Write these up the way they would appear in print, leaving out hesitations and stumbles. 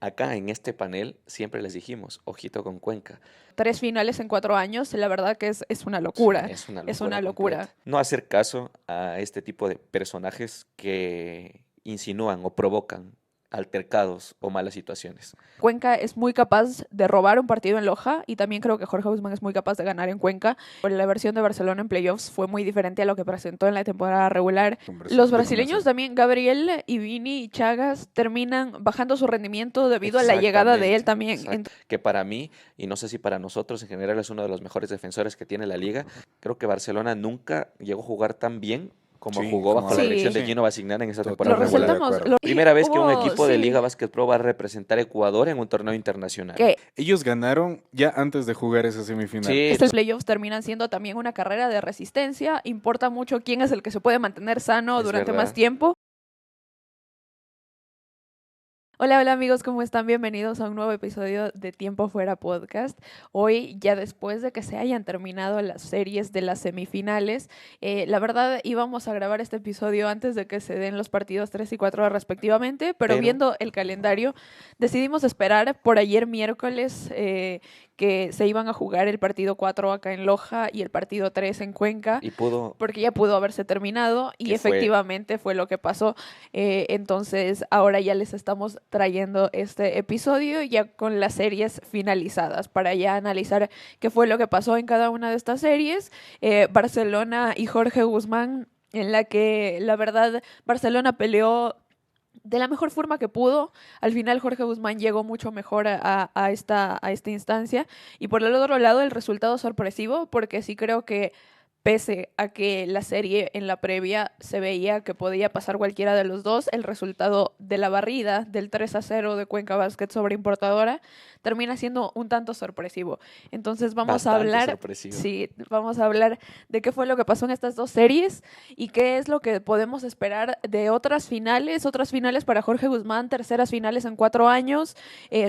acá en este panel siempre les dijimos, ojito con Cuenca. 3 finales en 4 años, la verdad que es una Sí, locura. es una Es locura una completa. locura. No hacer caso a este tipo de personajes que insinúan o provocan altercados o malas situaciones. Cuenca es muy capaz de robar un partido en Loja y también creo que Jorge Guzmán es muy capaz de ganar en Cuenca. La versión de Barcelona en playoffs fue muy diferente a lo que presentó en la temporada regular. Los brasileños también, Gabriel y Vini y Chagas, terminan bajando su rendimiento debido a la llegada de él también. Exacto. Que para mí, y no sé si para nosotros en general, es uno de los mejores defensores que tiene la liga. Creo que Barcelona nunca llegó a jugar tan bien como Sí, jugó como bajo la Sí. dirección de sí, Gino Basignana en esa Lo temporada totalmente de regular. resaltamos. acuerdo. Primera vez que un Hubo- equipo de sí, Liga Basket Pro va a representar a Ecuador en un torneo internacional. que Ellos ganaron ya antes de jugar esa semifinal. Sí, estos playoffs terminan siendo también una carrera de resistencia. Importa mucho quién es el que se puede mantener sano es durante verdad. más tiempo. Hola, hola amigos, ¿cómo están? Bienvenidos a un nuevo episodio de Tiempo Fuera Podcast. Hoy, ya después de que se hayan terminado las series de las semifinales, la verdad íbamos a grabar este episodio antes de que se den los partidos 3 y 4 respectivamente, pero viendo el calendario decidimos esperar por ayer miércoles que se iban a jugar el partido 4 acá en Loja y el partido 3 en Cuenca, Y pudo, porque ya pudo haberse terminado y que fue, efectivamente fue lo que pasó. Entonces ahora ya les estamos trayendo este episodio ya con las series finalizadas para ya analizar qué fue lo que pasó en cada una de estas series. Barcelona y Jorge Guzmán, en la que la verdad Barcelona peleó de la mejor forma que pudo. Al final Jorge Guzmán llegó mucho mejor a esta instancia. Y por el otro lado el resultado sorpresivo, porque sí creo que pese a que la serie en la previa se veía que podía pasar cualquiera de los dos, el resultado de la barrida del 3-0 de Cuenca Basket sobre Importadora termina siendo un tanto sorpresivo. Entonces vamos a hablar, sí, vamos a hablar de qué fue lo que pasó en estas dos series y qué es lo que podemos esperar de otras finales para Jorge Guzmán, terceras finales en 4 años,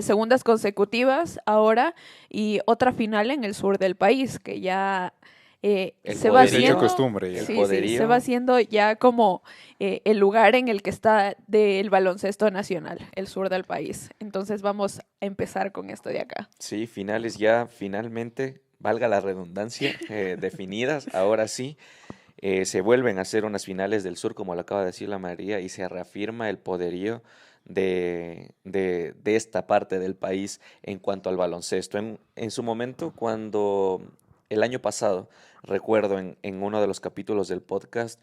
segundas consecutivas ahora y otra final en el sur del país, que ya se va haciendo costumbre ya. se va haciendo ya como el lugar en el que está del baloncesto nacional, el sur del país. Entonces vamos a empezar con esto de acá. Sí, finales ya finalmente, valga la redundancia, definidas. Ahora sí, se vuelven a hacer unas finales del sur, como lo acaba de decir la María, y se reafirma el poderío de esta parte del país en cuanto al baloncesto. En su momento, cuando el año pasado, recuerdo en uno de los capítulos del podcast,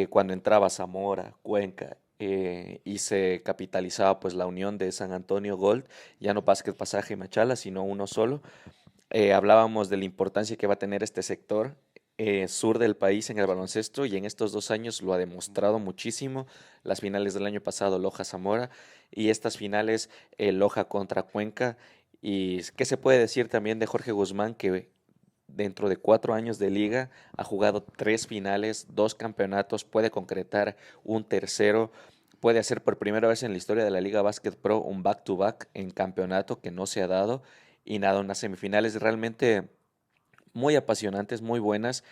cuando entraba Zamora, Cuenca, y se capitalizaba pues la unión de San Antonio Gold, ya no Basket Pasaje y Machala, sino uno solo. Hablábamos de la importancia que va a tener este sector sur del país en el baloncesto y en estos 2 años lo ha demostrado muchísimo. Las finales del año pasado, Loja-Zamora, y estas finales, Loja contra Cuenca. ¿Y qué se puede decir también de Jorge Guzmán, que dentro de 4 años de liga ha jugado 3 finales, 2 campeonatos, puede concretar un tercero? Puede hacer por primera vez en la historia de la Liga Basket Pro un back-to-back en campeonato que no se ha dado, y nada, unas semifinales realmente muy apasionantes, muy buenas,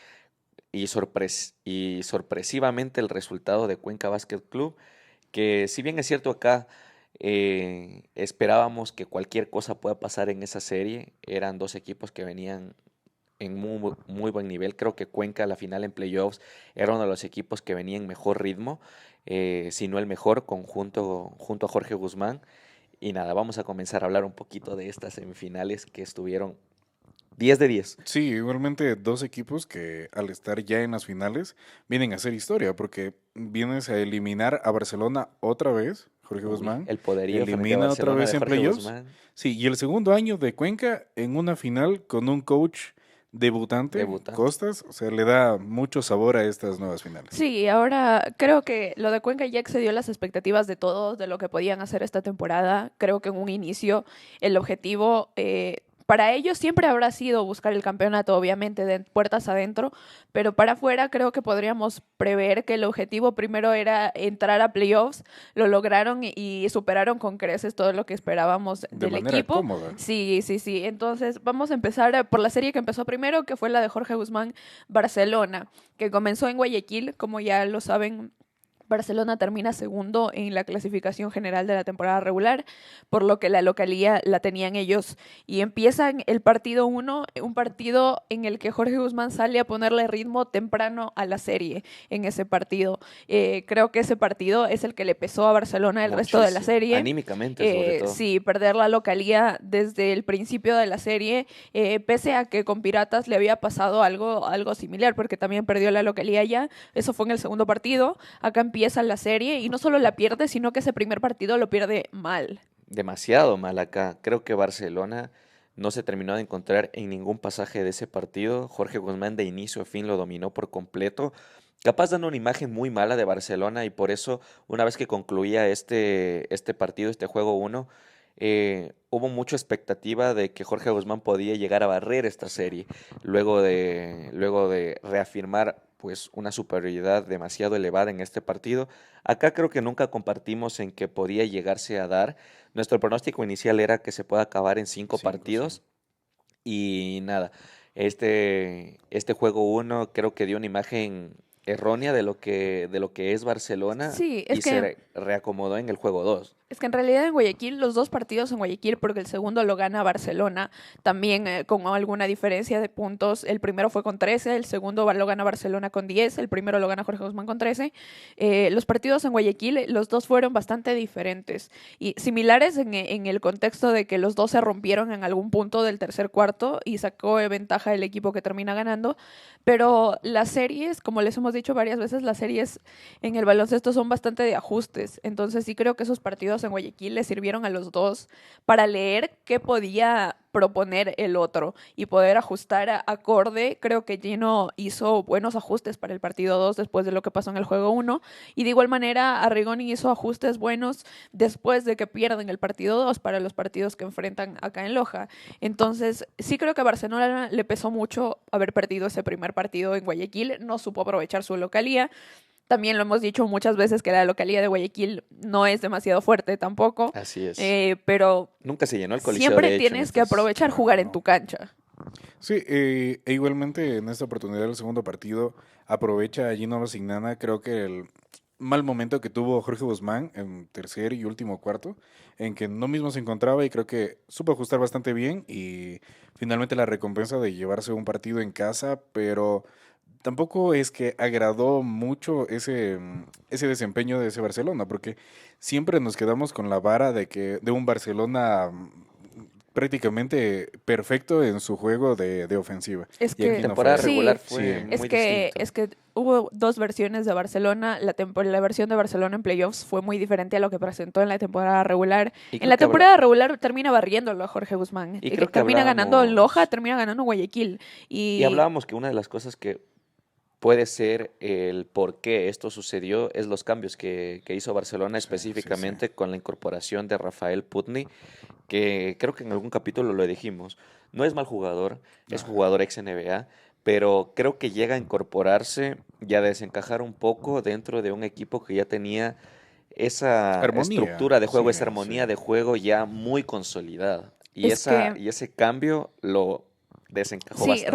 y sorpresivamente el resultado de Cuenca Basket Club, que si bien es cierto acá esperábamos que cualquier cosa pueda pasar en esa serie, eran dos equipos que venían en muy buen nivel. Creo que Cuenca, la final en playoffs, era uno de los equipos que venía en mejor ritmo, si no el mejor, junto a Jorge Guzmán. Y nada, vamos a comenzar a hablar un poquito de estas semifinales que estuvieron 10 de 10. Sí, igualmente dos equipos que al estar ya en las finales vienen a hacer historia porque vienes a eliminar a Barcelona otra vez, Jorge Guzmán. El poderío frente a Elimina otra Barcelona vez de en Jorge playoffs. Guzmán. Sí, y el segundo año de Cuenca en una final con un coach debutante, Costas, o sea, le da mucho sabor a estas nuevas finales. Sí, ahora creo que lo de Cuenca ya excedió las expectativas de todos, de lo que podían hacer esta temporada. Creo que en un inicio el objetivo para ellos siempre habrá sido buscar el campeonato, obviamente, de puertas adentro, pero para afuera creo que podríamos prever que el objetivo primero era entrar a playoffs, lo lograron y superaron con creces todo lo que esperábamos del equipo. Cómoda. Sí. Entonces vamos a empezar por la serie que empezó primero, que fue la de Jorge Guzmán Barcelona, que comenzó en Guayaquil, como ya lo saben Barcelona termina segundo en la clasificación general de la temporada regular, por lo que la localía la tenían ellos. Y empiezan el partido 1, un partido en el que Jorge Guzmán sale a ponerle ritmo temprano a la serie en ese partido. Creo que ese partido es el que le pesó a Barcelona el resto de la Muchísimo. serie. Anímicamente, sobre todo. Sí, perder la localía desde el principio de la serie, pese a que con Piratas le había pasado algo similar, porque también perdió la localía ya. Eso fue en el segundo partido. Acá empieza la serie y no solo la pierde, sino que ese primer partido lo pierde mal. Demasiado mal acá. Creo que Barcelona no se terminó de encontrar en ningún pasaje de ese partido. Jorge Guzmán de inicio a fin lo dominó por completo, capaz dando una imagen muy mala de Barcelona, y por eso una vez que concluía este partido, este juego 1, hubo mucha expectativa de que Jorge Guzmán podía llegar a barrer esta serie, luego de reafirmar pues una superioridad demasiado elevada en este partido. Acá creo que nunca compartimos en que podía llegarse a dar. Nuestro pronóstico inicial era que se pueda acabar en 5 5, sí. partidos. Y nada, este juego 1 creo que dio una imagen errónea de lo que es Barcelona, Sí, y se reacomodó en el juego 2. es que en realidad en Guayaquil, los dos partidos en Guayaquil, porque el segundo lo gana Barcelona, también con alguna diferencia de puntos. El primero fue con 13, el segundo lo gana Barcelona con 10, el primero lo gana Jorge Guzmán con 13. Los partidos en Guayaquil, los dos fueron bastante diferentes y similares en el contexto de que los dos se rompieron en algún punto del tercer cuarto y sacó ventaja el equipo que termina ganando. Pero las series, como les hemos dicho varias veces, las series en el baloncesto son bastante de ajustes. Entonces sí creo que esos partidos en Guayaquil les sirvieron a los dos para leer qué podía proponer el otro y poder ajustar acorde. Creo que Gino hizo buenos ajustes para el partido 2 después de lo que pasó en el juego 1, y de igual manera Arrigoni hizo ajustes buenos después de que pierden el partido 2 para los partidos que enfrentan acá en Loja. Entonces sí creo que a Barcelona le pesó mucho haber perdido ese primer partido en Guayaquil, no supo aprovechar su localía. También lo hemos dicho muchas veces que la localidad de Guayaquil no es demasiado fuerte tampoco, Así es. pero Nunca se llenó el Coliseo, siempre de hecho, tienes que entonces, aprovechar jugar en tu cancha. Sí, e igualmente en esta oportunidad del segundo partido aprovecha a Gino Basignana, creo que el mal momento que tuvo Jorge Guzmán en tercer y último cuarto, en que no mismo se encontraba, y creo que supo ajustar bastante bien y finalmente la recompensa de llevarse un partido en casa, pero tampoco es que agradó mucho ese desempeño de ese Barcelona, porque siempre nos quedamos con la vara de un Barcelona prácticamente perfecto en su juego de ofensiva. Es Y aquí que La no temporada fue. regular Sí, fue Es muy que, distinto. es que hubo dos versiones de Barcelona. La versión de Barcelona en playoffs fue muy diferente a lo que presentó en la temporada regular. Y En creo la que temporada regular termina barriéndolo a Jorge Guzmán. y creo que Termina ganando Loja, hablábamos termina ganando Guayaquil. y Y hablábamos que una de las cosas que puede ser el por qué esto sucedió es los cambios que hizo Barcelona, sí, sí, sí. específicamente con la incorporación de Rafael Putny, que creo que en algún capítulo lo dijimos. No es mal jugador, es Ajá. jugador ex NBA, pero creo que llega a incorporarse y a desencajar un poco dentro de un equipo que ya tenía esa Armonía, estructura de juego, sí, esa armonía sí. de juego ya muy consolidada. Y, es que y ese cambio lo desencajó sí, bastante.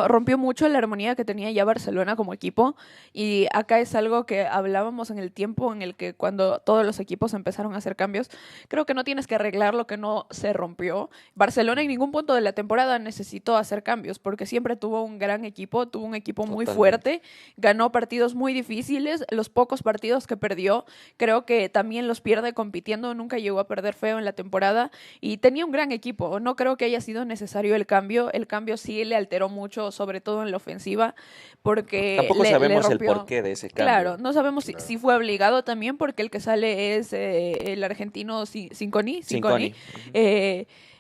rompió mucho la armonía que tenía ya Barcelona como equipo, y acá es algo que hablábamos en el tiempo en el que cuando todos los equipos empezaron a hacer cambios. Creo que no tienes que arreglar lo que no se rompió. Barcelona en ningún punto de la temporada necesitó hacer cambios porque siempre tuvo un gran equipo, tuvo un equipo muy Totalmente. fuerte, ganó partidos muy difíciles, los pocos partidos que perdió creo que también los pierde compitiendo, nunca llegó a perder feo en la temporada y tenía un gran equipo. No creo que haya sido necesario el cambio sí le alteró mucho, sobre todo en la ofensiva, porque Tampoco le sabemos el rompió. porqué de ese Claro, cambio. no sabemos Claro. si fue obligado también, porque el que sale es el argentino Cinconi. Cinconi.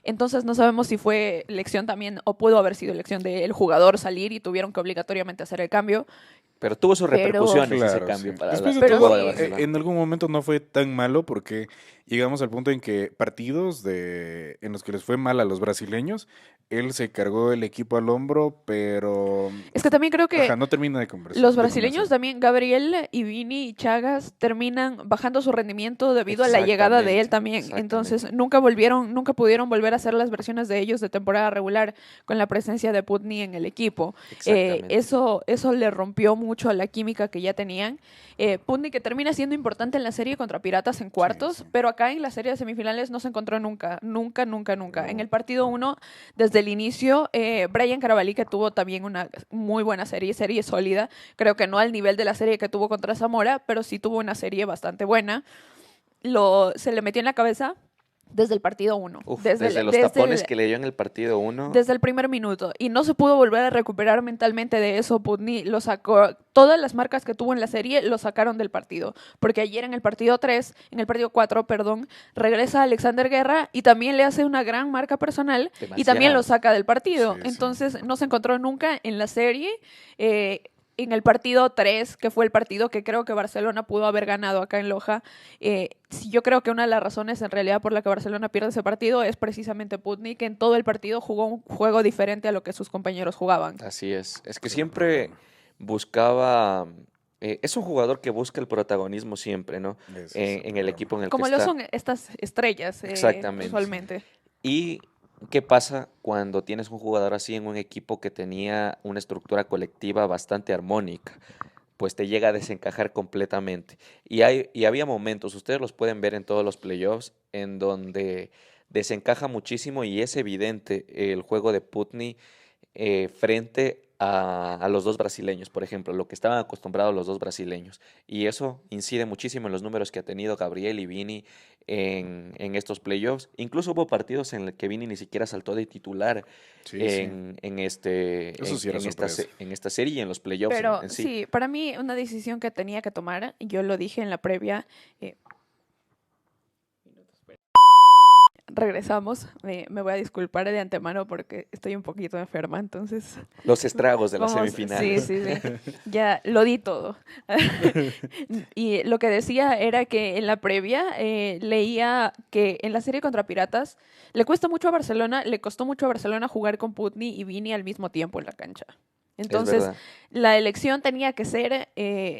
Entonces no sabemos si fue elección también o pudo haber sido elección del jugador salir y tuvieron que obligatoriamente hacer el cambio. Pero tuvo sus Pero- repercusiones ese Claro, cambio sí. para Después de Pero todo, juego de sí. Barcelona. en algún momento no fue tan malo porque llegamos al punto en que partidos en los que les fue mal a los brasileños, él se cargó el equipo al hombro, pero Es que también creo que ajá, no termina de conversar. los brasileños también, Gabriel y Vini y Chagas, terminan bajando su rendimiento debido a la llegada de él también. Exactamente. Entonces nunca pudieron volver volver a hacer las versiones de ellos de temporada regular con la presencia de Putney en el equipo. Exactamente. Eso le rompió mucho a la química que ya tenían. Putney, que termina siendo importante en la serie contra Piratas en cuartos, sí. pero acá en la serie de semifinales no se encontró nunca. No. En el partido 1, desde el inicio, Brian Carabalí, que tuvo también una muy buena serie sólida, creo que no al nivel de la serie que tuvo contra Zamora, pero sí tuvo una serie bastante buena. Se le metió en la cabeza desde el partido 1. Uf, desde los tapones que le dio en el partido 1. Desde el primer minuto. Y no se pudo volver a recuperar mentalmente de eso. Putney lo sacó. Todas las marcas que tuvo en la serie lo sacaron del partido. Porque ayer en el partido 4, regresa Alexander Guerra y también le hace una gran marca personal. Y también lo saca del partido. Sí, Entonces no se encontró nunca en la serie. En el partido 3, que fue el partido que creo que Barcelona pudo haber ganado acá en Loja, yo creo que una de las razones en realidad por la que Barcelona pierde ese partido es precisamente Putney, que en todo el partido jugó un juego diferente a lo que sus compañeros jugaban. Así es que siempre buscaba... es un jugador que busca el protagonismo siempre, ¿no? En el equipo en el Como que lo está. son estas estrellas, Exactamente. usualmente. Y ¿qué pasa cuando tienes un jugador así en un equipo que tenía una estructura colectiva bastante armónica? Pues te llega a desencajar completamente. Y había momentos, ustedes los pueden ver en todos los playoffs, en donde desencaja muchísimo y es evidente el juego de Putney frente a los dos brasileños, por ejemplo, lo que estaban acostumbrados los dos brasileños. Y eso incide muchísimo en los números que ha tenido Gabriel y Vini en estos playoffs. Incluso hubo partidos en los que Vini ni siquiera saltó de titular en esta serie y en los playoffs. Pero en sí. sí, para mí una decisión que tenía que tomar, yo lo dije en la previa, regresamos, me voy a disculpar de antemano porque estoy un poquito enferma, entonces... Los estragos de las Vamos, semifinales. Sí. Ya lo di todo. Y lo que decía era que en la previa leía que en la serie contra Piratas le costó mucho a Barcelona jugar con Putney y Vini al mismo tiempo en la cancha. Entonces, la elección tenía que ser,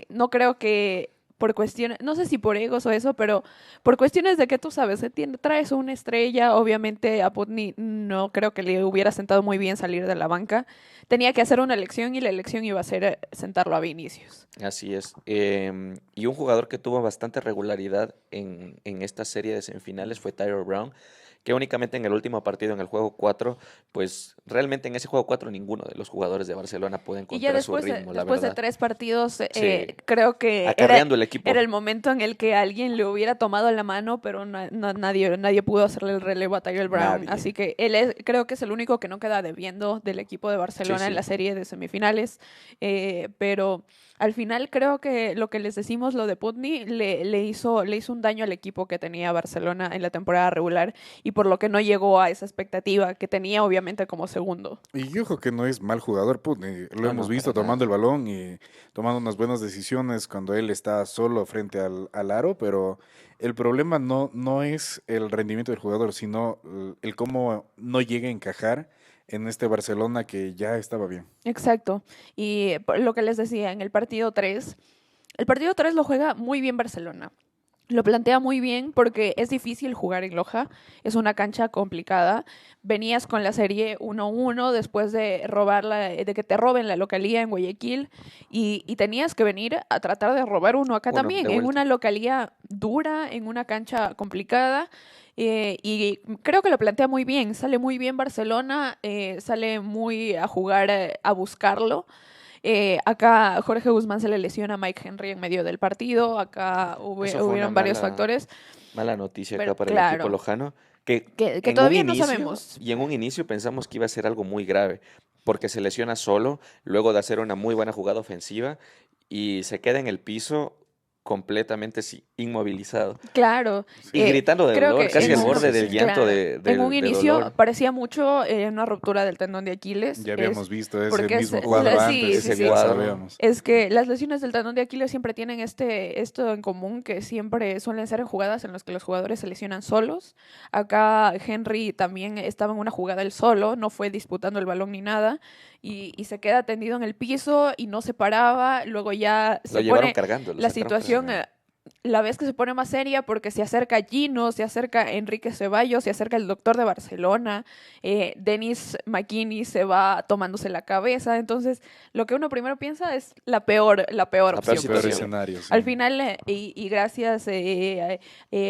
no creo que por cuestiones, no sé si por egos o eso, pero por cuestiones de que tú sabes, traes una estrella, obviamente a Putney no creo que le hubiera sentado muy bien salir de la banca, tenía que hacer una elección y la elección iba a ser sentarlo a Vinicius. Así es. Y un jugador que tuvo bastante regularidad en esta serie de semifinales fue Tyler Brown, que únicamente en el último partido, en el juego 4, pues realmente en ese juego 4 ninguno de los jugadores de Barcelona puede encontrar su ritmo, la después de verdad. 3 partidos, Sí. creo que Acarreando el equipo. era el momento en el que alguien le hubiera tomado la mano, pero nadie pudo hacerle el relevo a Tyler Brown. Nadie. Así que creo que es el único que no queda debiendo del equipo de Barcelona en la serie de semifinales. Pero al final creo que lo que les decimos, lo de Putney, le hizo un daño al equipo que tenía Barcelona en la temporada regular y por lo que no llegó a esa expectativa que tenía obviamente como segundo. Y ojo que no es mal jugador Putney, lo No, hemos no, visto para tomando nada. el balón y tomando unas buenas decisiones cuando él está solo frente al aro, pero el problema no es el rendimiento del jugador, sino el cómo no llega a encajar en este Barcelona que ya estaba bien. Exacto. Y lo que les decía, en el partido 3 lo juega muy bien Barcelona. Lo plantea muy bien porque es difícil jugar en Loja, es una cancha complicada. Venías con la serie 1-1 después de de que te roben la localía en Guayaquil y tenías que venir a tratar de robar uno acá también, en una localía dura, en una cancha complicada. Y creo que lo plantea muy bien, sale muy bien Barcelona, sale muy a jugar, a buscarlo. Acá Jorge Guzmán se le lesiona a Mike Henry en medio del partido. Acá hubieron varios factores. Mala noticia Pero, acá para claro, el equipo lojano. Que todavía no sabemos. Y en un inicio pensamos que iba a ser algo muy grave, porque se lesiona solo, luego de hacer una muy buena jugada ofensiva, y se queda en el piso completamente inmovilizado. Claro. Y gritando de creo dolor, que casi en al borde del llanto en un de inicio dolor. parecía mucho una ruptura del tendón de Aquiles. Ya habíamos visto ese porque mismo cuadro antes, sí, ya sí. sabíamos. Es que las lesiones del tendón de Aquiles siempre tienen esto en común, que siempre suelen ser en jugadas en las que los jugadores se lesionan solos. Acá Henry también estaba en una jugada él solo, no fue disputando el balón ni nada, y se queda tendido en el piso y no se paraba. Luego ya Lo se llevaron pone cargando. la situación la vez que se pone más seria porque se acerca Gino, se acerca Enrique Ceballos, se acerca el doctor de Barcelona, Dennis McKinney se va tomándose la cabeza. Entonces, lo que uno primero piensa es la peor peor opción El peor situación. posible. escenario, sí. Al final, y gracias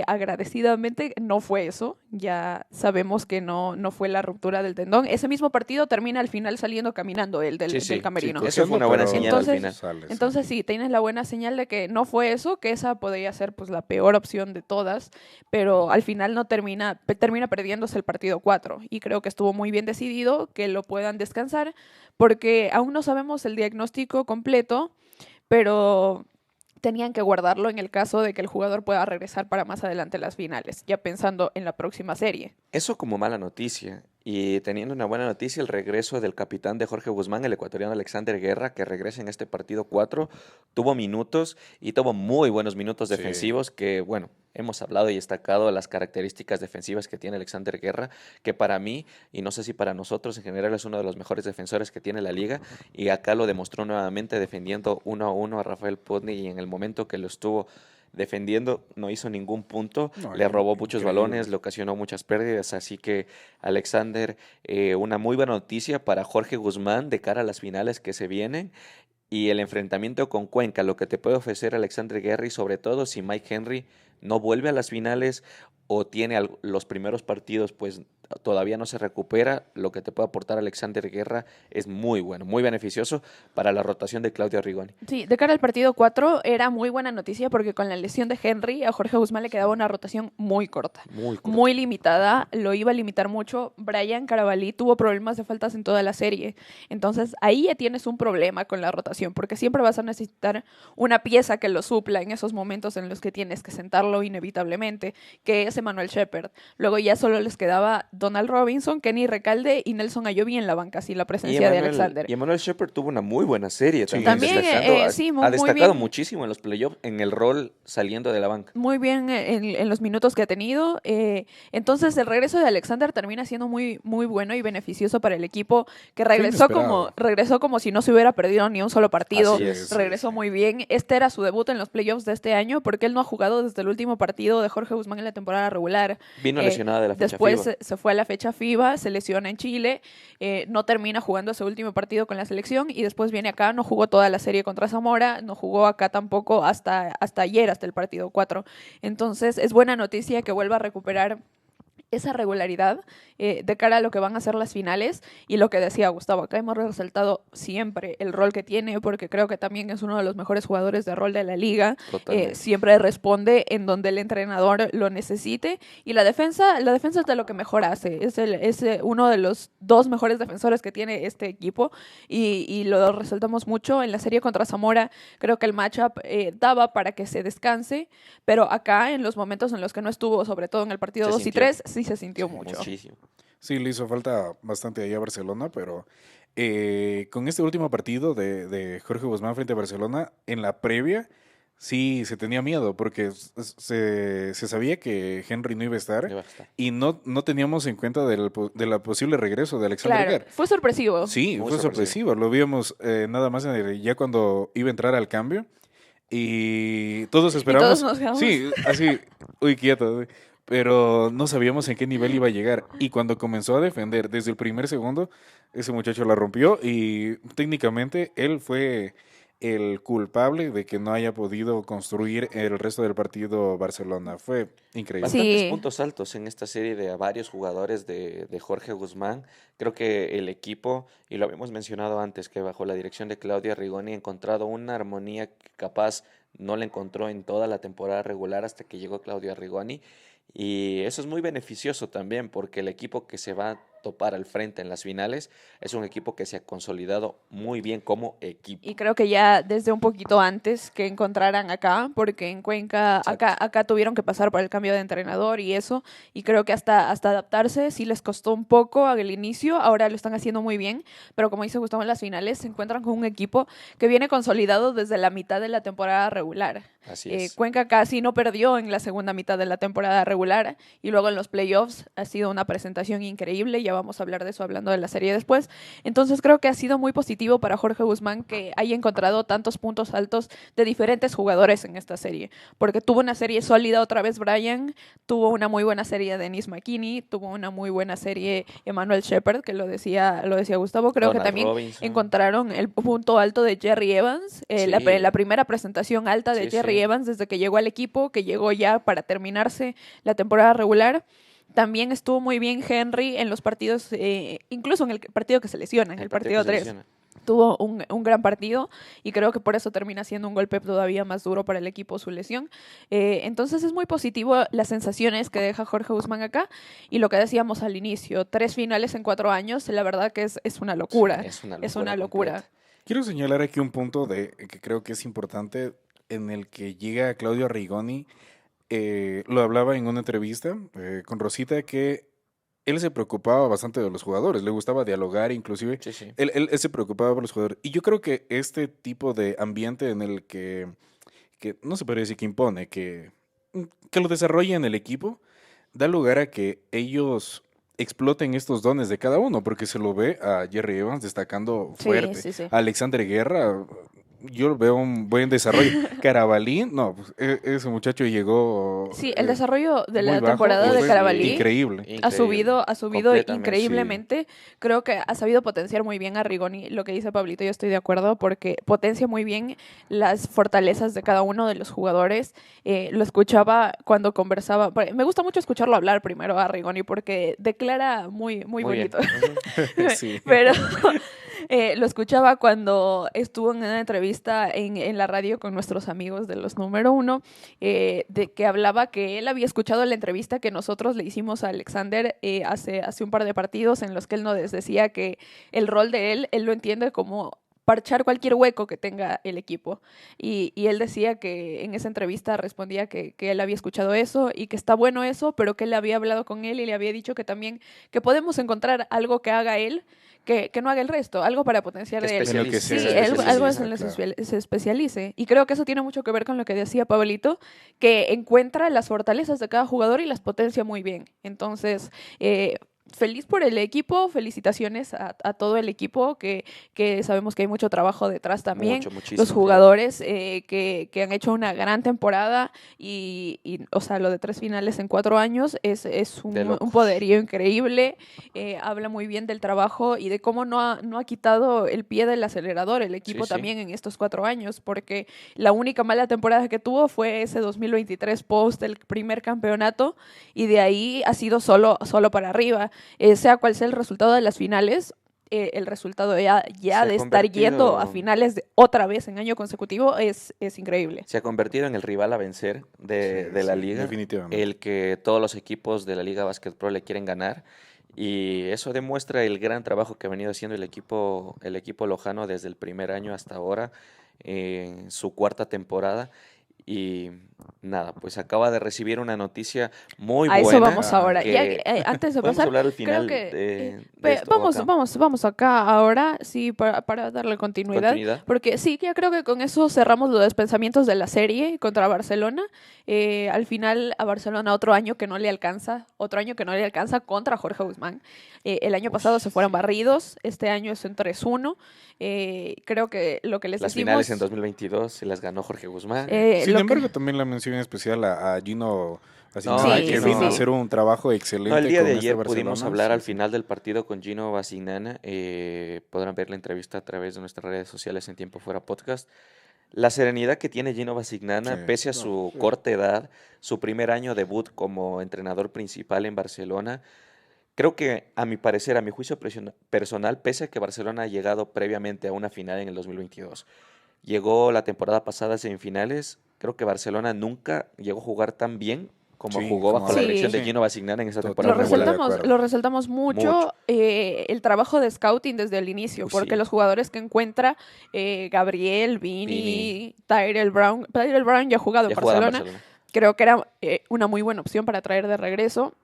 agradecidamente, no fue eso. Ya sabemos que no fue la ruptura del tendón. Ese mismo partido termina al final saliendo caminando él Sí, sí. del camerino. Sí, Eso fue una buena pero señal al Entonces- final. sale, sí. Entonces sí, tienes la buena señal de que no fue eso, que esa podría ser pues la peor opción de todas, pero al final no termina perdiéndose el partido 4 y creo que estuvo muy bien decidido que lo puedan descansar porque aún no sabemos el diagnóstico completo, pero tenían que guardarlo en el caso de que el jugador pueda regresar para más adelante las finales, ya pensando en la próxima serie. Eso como mala noticia. Y teniendo una buena noticia, el regreso del capitán de Jorge Guzmán, el ecuatoriano Alexander Guerra, que regresa en este partido 4, tuvo minutos y tuvo muy buenos minutos Sí. defensivos que, bueno, hemos hablado y destacado las características defensivas que tiene Alexander Guerra, que para mí, y no sé si para nosotros en general, es uno de los mejores defensores que tiene la liga, y acá lo demostró nuevamente defendiendo 1-1 a Rafael Putney, y en el momento que lo estuvo defendiendo no hizo ningún punto, No, le robó muchos increíble. balones, le ocasionó muchas pérdidas, así que Alexander, una muy buena noticia para Jorge Guzmán de cara a las finales que se vienen y el enfrentamiento con Cuenca, lo que te puede ofrecer Alexander Guerra y sobre todo si Mike Henry no vuelve a las finales o tiene los primeros partidos pues todavía no se recupera, lo que te puede aportar Alexander Guerra es muy bueno, muy beneficioso para la rotación de Claudio Rigoni. Sí, de cara al partido 4 era muy buena noticia porque con la lesión de Henry a Jorge Guzmán le quedaba una rotación muy corta. Muy corto. Muy limitada, lo iba a limitar mucho. Brian Carabalí tuvo problemas de faltas en toda la serie. Entonces ahí ya tienes un problema con la rotación, porque siempre vas a necesitar una pieza que lo supla en esos momentos en los que tienes que sentarlo inevitablemente, que es Emmanuel Shepard. Luego ya solo les quedaba Donald Robinson, Kenny Recalde y Nelson Ayoví en la banca, sin la presencia de Alexander. Y Emmanuel Shepard tuvo una muy buena serie Sí. también. También, sí, muy ha destacado bien. muchísimo en los playoffs, en el rol saliendo de la banca. Muy bien en los minutos que ha tenido. Entonces el regreso de Alexander termina siendo muy, muy bueno y beneficioso para el equipo, que inesperado. regresó como si no se hubiera perdido ni un solo partido. Así es. Regresó Sí. muy bien. Este era su debut en los playoffs de este año porque él no ha jugado desde el último partido de Jorge Guzmán en la temporada regular. Vino Eh, lesionada de la fecha Después FIBA. se fue a la fecha FIBA, se lesiona en Chile, no termina jugando ese último partido con la selección y después viene acá, no jugó toda la serie contra Zamora, no jugó acá tampoco hasta ayer, hasta el partido 4. Entonces es buena noticia que vuelva a recuperar esa regularidad de cara a lo que van a ser las finales y lo que decía Gustavo, acá hemos resaltado siempre el rol que tiene porque creo que también es uno de los mejores jugadores de rol de la liga, Totalmente. siempre responde en donde el entrenador lo necesite y la defensa es de lo que mejor hace, es uno de los dos mejores defensores que tiene este equipo y lo resaltamos mucho en la serie contra Zamora, creo que el matchup daba para que se descanse, pero acá en los momentos en los que no estuvo, sobre todo en el partido Se 2 y sintió. 3, sí se sintió mucho. Muchísimo. Sí, le hizo falta bastante ahí a Barcelona, pero con este último partido de Jorge Guzmán frente a Barcelona, en la previa, sí se tenía miedo, porque se sabía que Henry no iba a estar Ya va a estar. y no teníamos en cuenta de la posible regreso de Alexander Claro, Guerra. fue sorpresivo. Sí, Muy fue sorpresivo. sorpresivo. Lo vimos nada más ya cuando iba a entrar al cambio y todos esperábamos. todos nos quedamos. Sí, así, uy, quieto. Uy. Pero no sabíamos en qué nivel iba a llegar. Y cuando comenzó a defender desde el primer segundo, ese muchacho la rompió y técnicamente él fue el culpable de que no haya podido construir el resto del partido Barcelona. Fue increíble. Bastantes Sí. puntos altos en esta serie de varios jugadores de Jorge Guzmán. Creo que el equipo, y lo habíamos mencionado antes, que bajo la dirección de Claudia Rigoni ha encontrado una armonía que capaz no la encontró en toda la temporada regular hasta que llegó Claudia Rigoni. Y eso es muy beneficioso también porque el equipo que se va a topar al frente en las finales es un equipo que se ha consolidado muy bien como equipo. Y creo que ya desde un poquito antes que encontraran acá, porque en Cuenca acá tuvieron que pasar por el cambio de entrenador y eso, y creo que hasta adaptarse sí les costó un poco al inicio, ahora lo están haciendo muy bien, pero como dice Gustavo, en las finales se encuentran con un equipo que viene consolidado desde la mitad de la temporada regular. Así es. Cuenca casi no perdió en la segunda mitad de la temporada regular y luego en los playoffs ha sido una presentación increíble y ya vamos a hablar de eso hablando de la serie después. Entonces creo que ha sido muy positivo para Jorge Guzmán que haya encontrado tantos puntos altos de diferentes jugadores en esta serie, porque tuvo una serie sólida otra vez Brian, tuvo una muy buena serie Dennis McKinney, tuvo una muy buena serie Emmanuel Shepard, que lo decía Gustavo, creo Donald que también Robinson. encontraron el punto alto de Jerry Evans, Sí. la primera presentación alta de Sí, Jerry sí. Evans desde que llegó al equipo, que llegó ya para terminarse la temporada regular. También estuvo muy bien Henry en los partidos, incluso en el partido que se lesiona, en el partido que se 3. lesiona. Tuvo un gran partido y creo que por eso termina siendo un golpe todavía más duro para el equipo su lesión. Entonces es muy positivo las sensaciones que deja Jorge Guzmán acá y lo que decíamos al inicio, 3 finales en 4 años, la verdad que es una locura. Sí, es una Es una locura. completa. Quiero señalar aquí un punto que creo que es importante en el que llega Claudio Arrigoni. Lo hablaba en una entrevista con Rosita que él se preocupaba bastante de los jugadores, le gustaba dialogar, inclusive Sí, sí. él se preocupaba por los jugadores. Y yo creo que este tipo de ambiente en el que no se podría decir que impone, que lo desarrolla en el equipo, da lugar a que ellos exploten estos dones de cada uno, porque se lo ve a Jerry Evans destacando Sí, fuerte, sí, sí. a Alexander Guerra, yo veo un buen desarrollo. Carabalí, no, pues, ese muchacho llegó Sí, el desarrollo de muy la bajo temporada y de fue Carabalí increíble. ha subido Completamente. increíblemente. Creo que ha sabido potenciar muy bien a Rigoni. Lo que dice Pablito, yo estoy de acuerdo porque potencia muy bien las fortalezas de cada uno de los jugadores. Lo escuchaba cuando conversaba. Me gusta mucho escucharlo hablar primero a Rigoni porque declara muy, muy Muy bien. bonito. Ujú. Sí. Pero lo escuchaba cuando estuvo en una entrevista en la radio con nuestros amigos de los número 1, de que hablaba que él había escuchado la entrevista que nosotros le hicimos a Alexander hace un par de partidos en los que él nos decía que el rol de él lo entiende como parchar cualquier hueco que tenga el equipo. Y él decía que en esa entrevista respondía que él había escuchado eso y que está bueno eso, pero que él había hablado con él y le había dicho que también que podemos encontrar algo que haga él que no haga el resto, algo para potenciar Que de él. En lo que especialice, Sí, se especialice, algo especializa, en lo que claro. se especialice. Y creo que eso tiene mucho que ver con lo que decía Pablito, que encuentra las fortalezas de cada jugador y las potencia muy bien. Entonces, feliz por el equipo, felicitaciones a todo el equipo, que sabemos que hay mucho trabajo detrás también. Mucho, muchísimo, Los claro. jugadores que han hecho una gran temporada o sea, lo de 3 finales en 4 años es De locos. un poderío increíble. Habla muy bien del trabajo y de cómo no ha quitado el pie del acelerador el equipo Sí, sí. también en estos 4 años, porque la única mala temporada que tuvo fue ese 2023 post el primer campeonato y de ahí ha sido solo para arriba. Sea cual sea el resultado de las finales, el resultado ya Se ha de estar yendo a convertido- finales otra vez en año consecutivo es increíble. Se ha convertido en el rival a vencer de Sí, la sí, liga, definitivamente. el que todos los equipos de la Liga Básquet Pro le quieren ganar. Y eso demuestra el gran trabajo que ha venido haciendo el equipo lojano desde el primer año hasta ahora, en su 4ª temporada. Y nada, pues acaba de recibir una noticia muy A eso buena. vamos ahora. que Ya, antes de podemos pasar, hablar al creo final que de esto acá. vamos acá ahora, sí, para darle continuidad. Continuidad. Porque sí, ya creo que con eso cerramos los pensamientos de la serie contra Barcelona. Al final a Barcelona otro año que no le alcanza contra Jorge Guzmán. El año pasado se fueron barridos, este año es un 3-1. Creo que lo que les Las decimos... finales en 2022 se las ganó Jorge Guzmán. Sin lo que- embargo, también la mención especial a Gino No, Basignana, Sí, que sí, vino a sí. hacer un trabajo No, excelente el día con de este ayer pudimos Barcelona. hablar Sí, al sí. final del partido con Gino Basignana. Podrán ver la entrevista a través de nuestras redes sociales en Tiempo Fuera Podcast. La serenidad que tiene Gino Basignana, Sí. pese a No, su sí. corta edad, su primer año debut como entrenador principal en Barcelona, creo que a mi parecer, a mi juicio personal, pese a que Barcelona ha llegado previamente a una final en el 2022, llegó la temporada pasada a semifinales, creo que Barcelona nunca llegó a jugar tan bien como Sí, jugó como bajo la ahora. dirección de Sí. Gino Basignana en esa Totalmente temporada de regular. acuerdo. Lo resaltamos mucho, Mucho. el trabajo de scouting desde el inicio, Pues porque sí. los jugadores que encuentra, Gabriel, Vini, Vini. Tyrell Brown ya ha jugado Ya en jugaba en Barcelona, Barcelona. creo que era una muy buena opción para traer de regreso.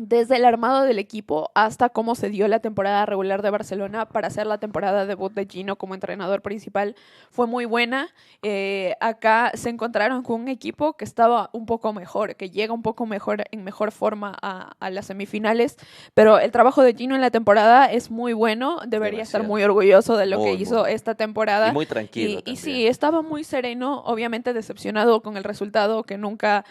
desde el armado del equipo hasta cómo se dio la temporada regular de Barcelona para hacer la temporada debut de Gino como entrenador principal fue muy buena. Acá se encontraron con un equipo que estaba un poco mejor, que llega un poco mejor, en mejor forma a las semifinales, pero el trabajo de Gino en la temporada es muy bueno, debería estar Demasiado. muy orgulloso de lo que Muy, hizo muy. esta Y temporada. muy tranquilo Y también. sí, estaba muy sereno, obviamente decepcionado con el resultado, que nunca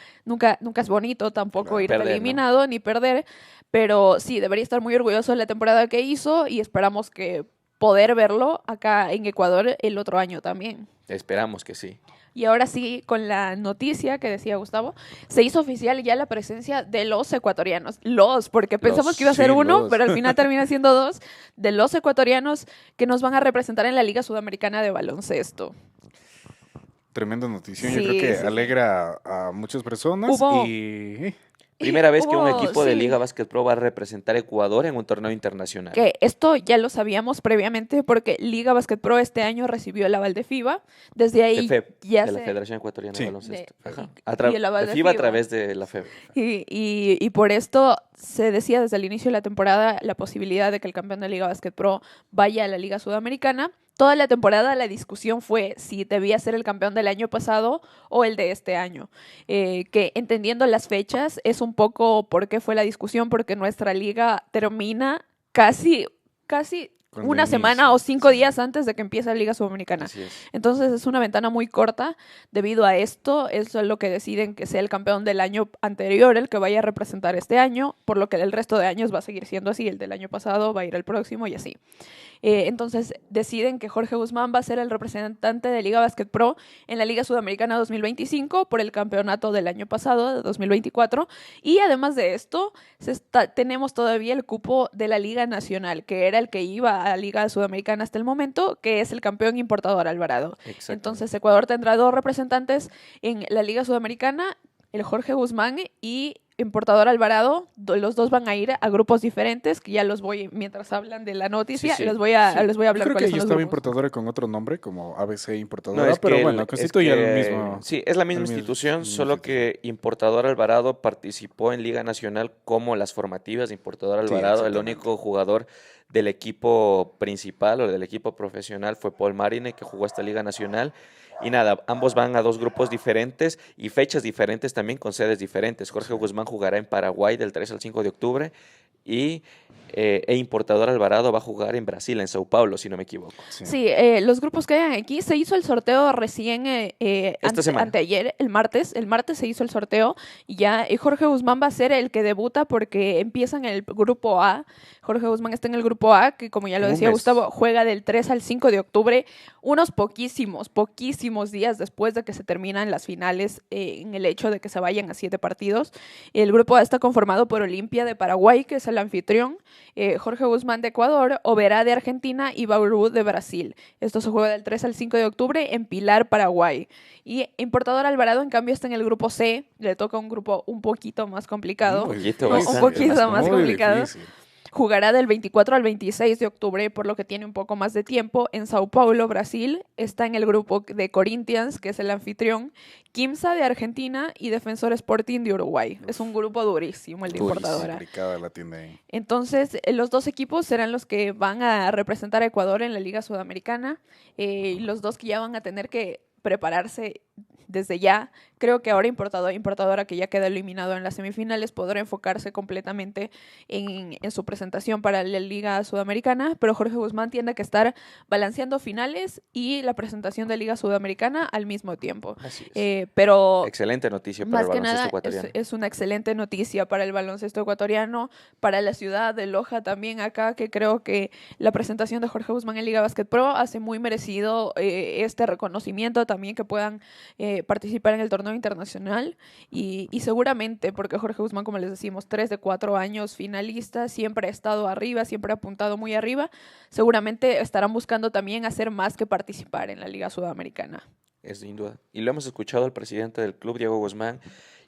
es bonito tampoco Claro. irte Perder, ¿no? eliminado ni perder, pero sí, debería estar muy orgulloso de la temporada que hizo y esperamos que poder verlo acá en Ecuador el otro año también. Esperamos que sí. Y ahora sí, con la noticia que decía Gustavo, se hizo oficial ya la presencia de los ecuatorianos. Porque pensamos que iba a ser Sí, uno, los. pero al final termina siendo dos, de los ecuatorianos que nos van a representar en la Liga Sudamericana de Baloncesto. Tremenda noticia. Yo creo Sí, que sí, sí. alegra a muchas personas Hubo, y Primera vez que un hubo, equipo de sí. Liga Basket Pro va a representar a Ecuador en un torneo internacional. Que esto ya lo sabíamos previamente porque Liga Basket Pro este año recibió el aval de FIBA. Desde De ahí FEB, ya de la se... Federación Ecuatoriana de Sí. Baloncesto. de- Ajá. y el aval de FIBA a FIBA. través de la FEB. Y por esto se decía desde el inicio de la temporada la posibilidad de que el campeón de Liga Basket Pro vaya a la Liga Sudamericana. Toda la temporada la discusión fue si debía ser el campeón del año pasado o el de este año. Que entendiendo las fechas es un poco por qué fue la discusión, porque nuestra liga termina casi Con una el semana inicio, o 5 sí. días antes de que empiece la Liga Sudamericana. Así es. Entonces es una ventana muy corta. Debido a esto, eso es lo que deciden que sea el campeón del año anterior, el que vaya a representar este año, por lo que el resto de años va a seguir siendo así. El del año pasado va a ir al próximo y así. Entonces deciden que Jorge Guzmán va a ser el representante de Liga Basket Pro en la Liga Sudamericana 2025 por el campeonato del año pasado, de 2024. Y además de esto, tenemos todavía el cupo de la Liga Nacional, que era el que iba a la Liga Sudamericana hasta el momento, que es el campeón importador Alvarado. Exactamente. Entonces Ecuador tendrá dos representantes en la Liga Sudamericana, el Jorge Guzmán y Importador Alvarado. Los dos van a ir a grupos diferentes, que ya los voy, mientras hablan de la noticia, Sí. les voy a Sí. hablar Yo creo que cuáles ahí son los estaba grupos. importadora con otro nombre, como ABC No, Importadora, es pero que bueno, constituye el mismo. sí, es la misma el mismo- institución, el mismo solo institución. que Importador Alvarado participó en Liga Nacional como las formativas de Importador Sí, Alvarado. El exactamente. único jugador del equipo principal o del equipo profesional fue Paul Marine, que jugó esta Liga Nacional. Y nada, ambos van a dos grupos diferentes y fechas diferentes también con sedes diferentes. Jorge Guzmán jugará en Paraguay del 3 al 5 de octubre y Importador Alvarado va a jugar en Brasil, en Sao Paulo, si no me equivoco. Sí. Sí, los grupos que hay aquí, se hizo el sorteo recién Esta semana. anteayer, el martes se hizo el sorteo y ya Jorge Guzmán va a ser el que debuta porque empieza en el grupo A. Jorge Guzmán está en el grupo A, que como ya lo En un decía mes. Gustavo, juega del 3 al 5 de octubre, unos poquísimos días después de que se terminan las finales, en el hecho de que se vayan a 7 partidos. El grupo A está conformado por Olimpia de Paraguay, que es el anfitrión, Jorge Guzmán de Ecuador, Oberá de Argentina y Bauru de Brasil. Esto se juega del 3 al 5 de octubre en Pilar, Paraguay. Y Importador Alvarado, en cambio, está en el grupo C, le toca un grupo un poquito más complicado. Muy poquito, un bastante poquito más muy complicado. difícil. Jugará del 24 al 26 de octubre, por lo que tiene un poco más de tiempo, en Sao Paulo, Brasil. Está en el grupo de Corinthians, que es el anfitrión, Quimsa de Argentina y Defensor Sporting de Uruguay. Es un grupo durísimo el de Durísimo. Importadora. Complicada la tiene ahí. Entonces, los dos equipos serán los que van a representar a Ecuador en la Liga Sudamericana. Los dos que ya van a tener que prepararse desde ya. Creo que ahora Importadora, que ya queda eliminado en las semifinales, podrá enfocarse completamente en su presentación para la Liga Sudamericana, pero Jorge Guzmán tiene que estar balanceando finales y la presentación de Liga Sudamericana al mismo tiempo. Así es. Pero Excelente noticia para más el que baloncesto nada ecuatoriano. es una excelente noticia para el baloncesto ecuatoriano, para la ciudad de Loja también acá, que creo que la presentación de Jorge Guzmán en Liga Basket Pro hace muy merecido este reconocimiento también, que puedan participar en el torneo internacional y seguramente, porque Jorge Guzmán, como les decimos, 3 de 4 años finalista, siempre ha estado arriba, siempre ha apuntado muy arriba, seguramente estarán buscando también hacer más que participar en la Liga Sudamericana. Es sin duda. Y lo hemos escuchado al presidente del club, Diego Guzmán,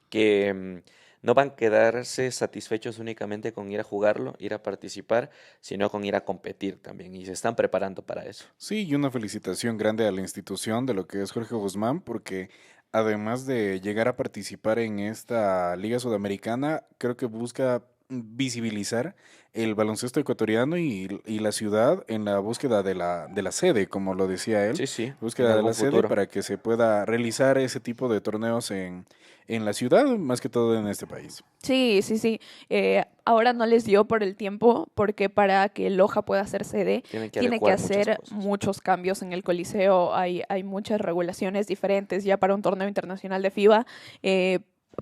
que no van a quedarse satisfechos únicamente con ir a jugarlo, ir a participar, sino con ir a competir también. Y se están preparando para eso. Sí, y una felicitación grande a la institución de lo que es Jorge Guzmán, porque además de llegar a participar en esta Liga Sudamericana, creo que busca visibilizar el baloncesto ecuatoriano y la ciudad en la búsqueda de la sede, como lo decía él, Sí, sí, en búsqueda de algún la sede futuro. para que se pueda realizar ese tipo de torneos en la ciudad, más que todo en este país. Sí, sí, sí. Ahora no les dio por el tiempo, porque para que Loja pueda ser sede, Tienen que tiene que adecuar muchas hacer cosas. muchos cambios en el Coliseo. Hay muchas regulaciones diferentes ya para un torneo internacional de FIBA.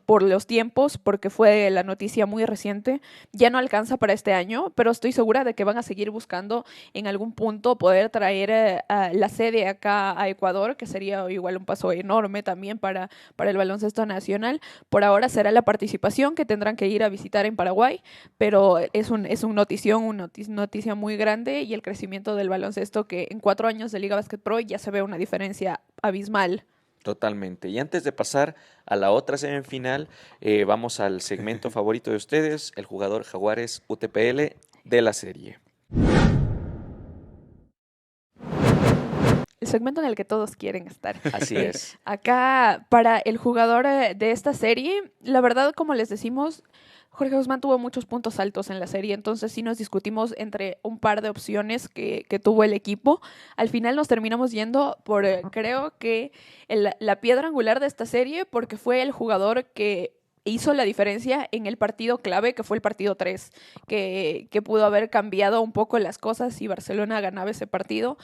Por los tiempos, porque fue la noticia muy reciente, ya no alcanza para este año, pero estoy segura de que van a seguir buscando en algún punto poder traer a la sede acá a Ecuador, que sería igual un paso enorme también para el baloncesto nacional. Por ahora será la participación que tendrán que ir a visitar en Paraguay, pero es un notición, una noticia muy grande, y el crecimiento del baloncesto, que en 4 años de Liga Basket Pro ya se ve una diferencia abismal. Totalmente. Y antes de pasar a la otra semifinal, vamos al segmento favorito de ustedes, el jugador Jaguares UTPL de la serie. El segmento en el que todos quieren estar. Así es. Acá, para el jugador de esta serie, la verdad, como les decimos, Jorge Guzmán tuvo muchos puntos altos en la serie, entonces sí nos discutimos entre un par de opciones que tuvo el equipo. Al final nos terminamos yendo por, creo que, la piedra angular de esta serie, porque fue el jugador que hizo la diferencia en el partido clave, que fue el partido 3, que pudo haber cambiado un poco las cosas si Barcelona ganaba ese partido,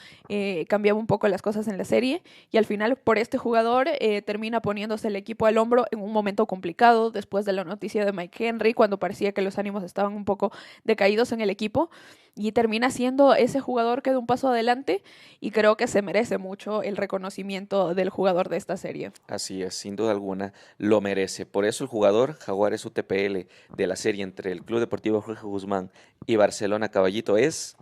cambiaba un poco las cosas en la serie, y al final por este jugador termina poniéndose el equipo al hombro en un momento complicado, después de la noticia de Mike Henry, cuando parecía que los ánimos estaban un poco decaídos en el equipo, y termina siendo ese jugador que da un paso adelante, y creo que se merece mucho el reconocimiento del jugador de esta serie. Así es, sin duda alguna, lo merece. Por eso el jugador Jaguares UTPL de la serie entre el Club Deportivo Jorge Guzmán y Barcelona Caballito es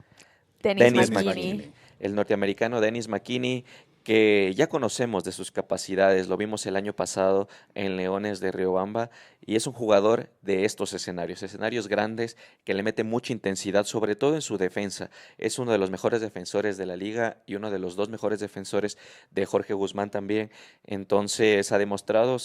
Dennis Dennis McKinney. McKinney. El norteamericano Dennis McKinney, que ya conocemos de sus capacidades, lo vimos el año pasado en Leones de Riobamba, y es un jugador de estos escenarios, escenarios grandes, que le mete mucha intensidad, sobre todo en su defensa. Es uno de los mejores defensores de la liga y uno de los dos mejores defensores de Jorge Guzmán también. Entonces ha demostrado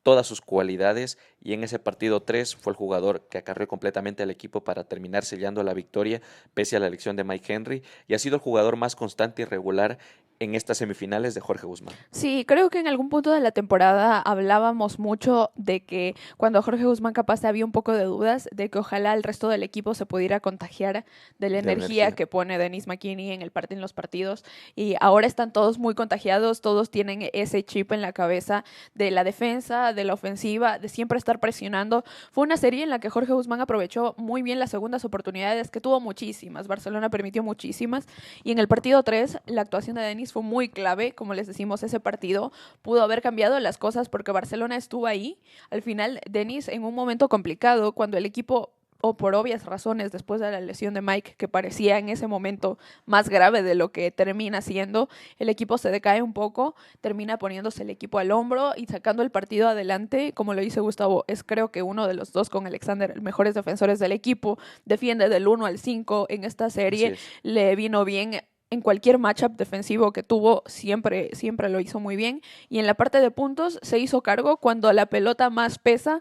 todas sus cualidades, y en ese partido 3 fue el jugador que acarreó completamente al equipo para terminar sellando la victoria pese a la elección de Mike Henry, y ha sido el jugador más constante y regular en estas semifinales de Jorge Guzmán. Sí, creo que en algún punto de la temporada hablábamos mucho de que cuando Jorge Guzmán capaz había un poco de dudas de que ojalá el resto del equipo se pudiera contagiar de la energía que pone Dennis McKinney en los partidos, y ahora están todos muy contagiados, todos tienen ese chip en la cabeza de la defensa, de la ofensiva, de siempre estar presionando. Fue una serie en la que Jorge Guzmán aprovechó muy bien las segundas oportunidades, que tuvo muchísimas, Barcelona permitió muchísimas, y en el partido 3 la actuación de Dennis fue muy clave. Como les decimos, ese partido pudo haber cambiado las cosas porque Barcelona estuvo ahí. Al final, Dennis, en un momento complicado, cuando el equipo, o por obvias razones, después de la lesión de Mike, que parecía en ese momento más grave de lo que termina siendo, el equipo se decae un poco, termina poniéndose el equipo al hombro y sacando el partido adelante. Como lo dice Gustavo, es creo que uno de los dos con Alexander, los mejores defensores del equipo, defiende del 1 al 5 en esta serie, le vino bien. En cualquier matchup defensivo que tuvo, siempre lo hizo muy bien. Y en la parte de puntos se hizo cargo cuando la pelota más pesa,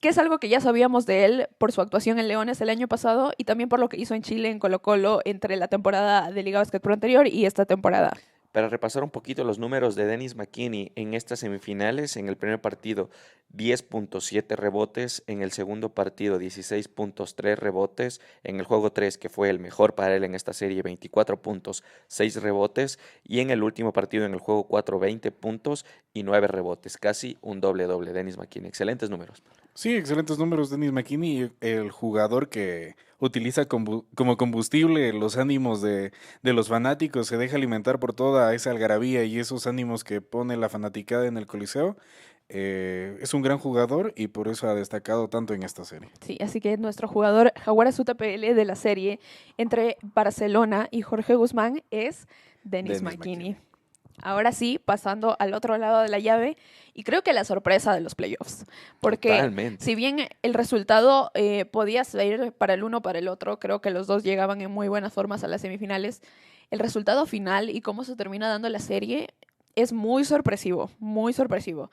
que es algo que ya sabíamos de él por su actuación en Leones el año pasado, y también por lo que hizo en Chile, en Colo-Colo, entre la temporada de Liga Basket Pro anterior y esta temporada. Para repasar un poquito los números de Dennis McKinney en estas semifinales: en el primer partido 10.7 rebotes, en el segundo partido 16.3 rebotes, en el juego 3, que fue el mejor para él en esta serie, 24.6 rebotes, y en el último partido, en el juego 4, 20 puntos y 9 rebotes, casi un doble-doble. Dennis McKinney, excelentes números. Sí, excelentes números, Dennis McKinney, el jugador que utiliza como combustible los ánimos de los fanáticos, se deja alimentar por toda esa algarabía y esos ánimos que pone la fanaticada en el Coliseo. Es un gran jugador y por eso ha destacado tanto en esta serie. Sí, así que nuestro jugador Jaguares UTPL de la serie entre Barcelona y Jorge Guzmán es Dennis McKinney. Ahora sí, pasando al otro lado de la llave, y creo que la sorpresa de los playoffs, porque Totalmente. Si bien el resultado podía ser para el uno o para el otro, creo que los dos llegaban en muy buenas formas a las semifinales, el resultado final y cómo se termina dando la serie es muy sorpresivo, muy sorpresivo.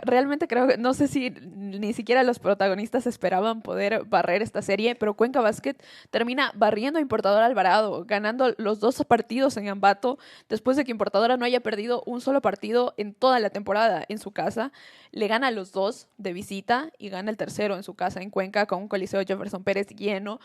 Realmente creo que, no sé si ni siquiera los protagonistas esperaban poder barrer esta serie, pero Cuenca Basket termina barriendo a Importadora Alvarado, ganando los 2 partidos en Ambato, después de que Importadora no haya perdido un solo partido en toda la temporada en su casa. Le gana los 2 de visita y gana el tercero en su casa en Cuenca con un Coliseo Jefferson Pérez lleno.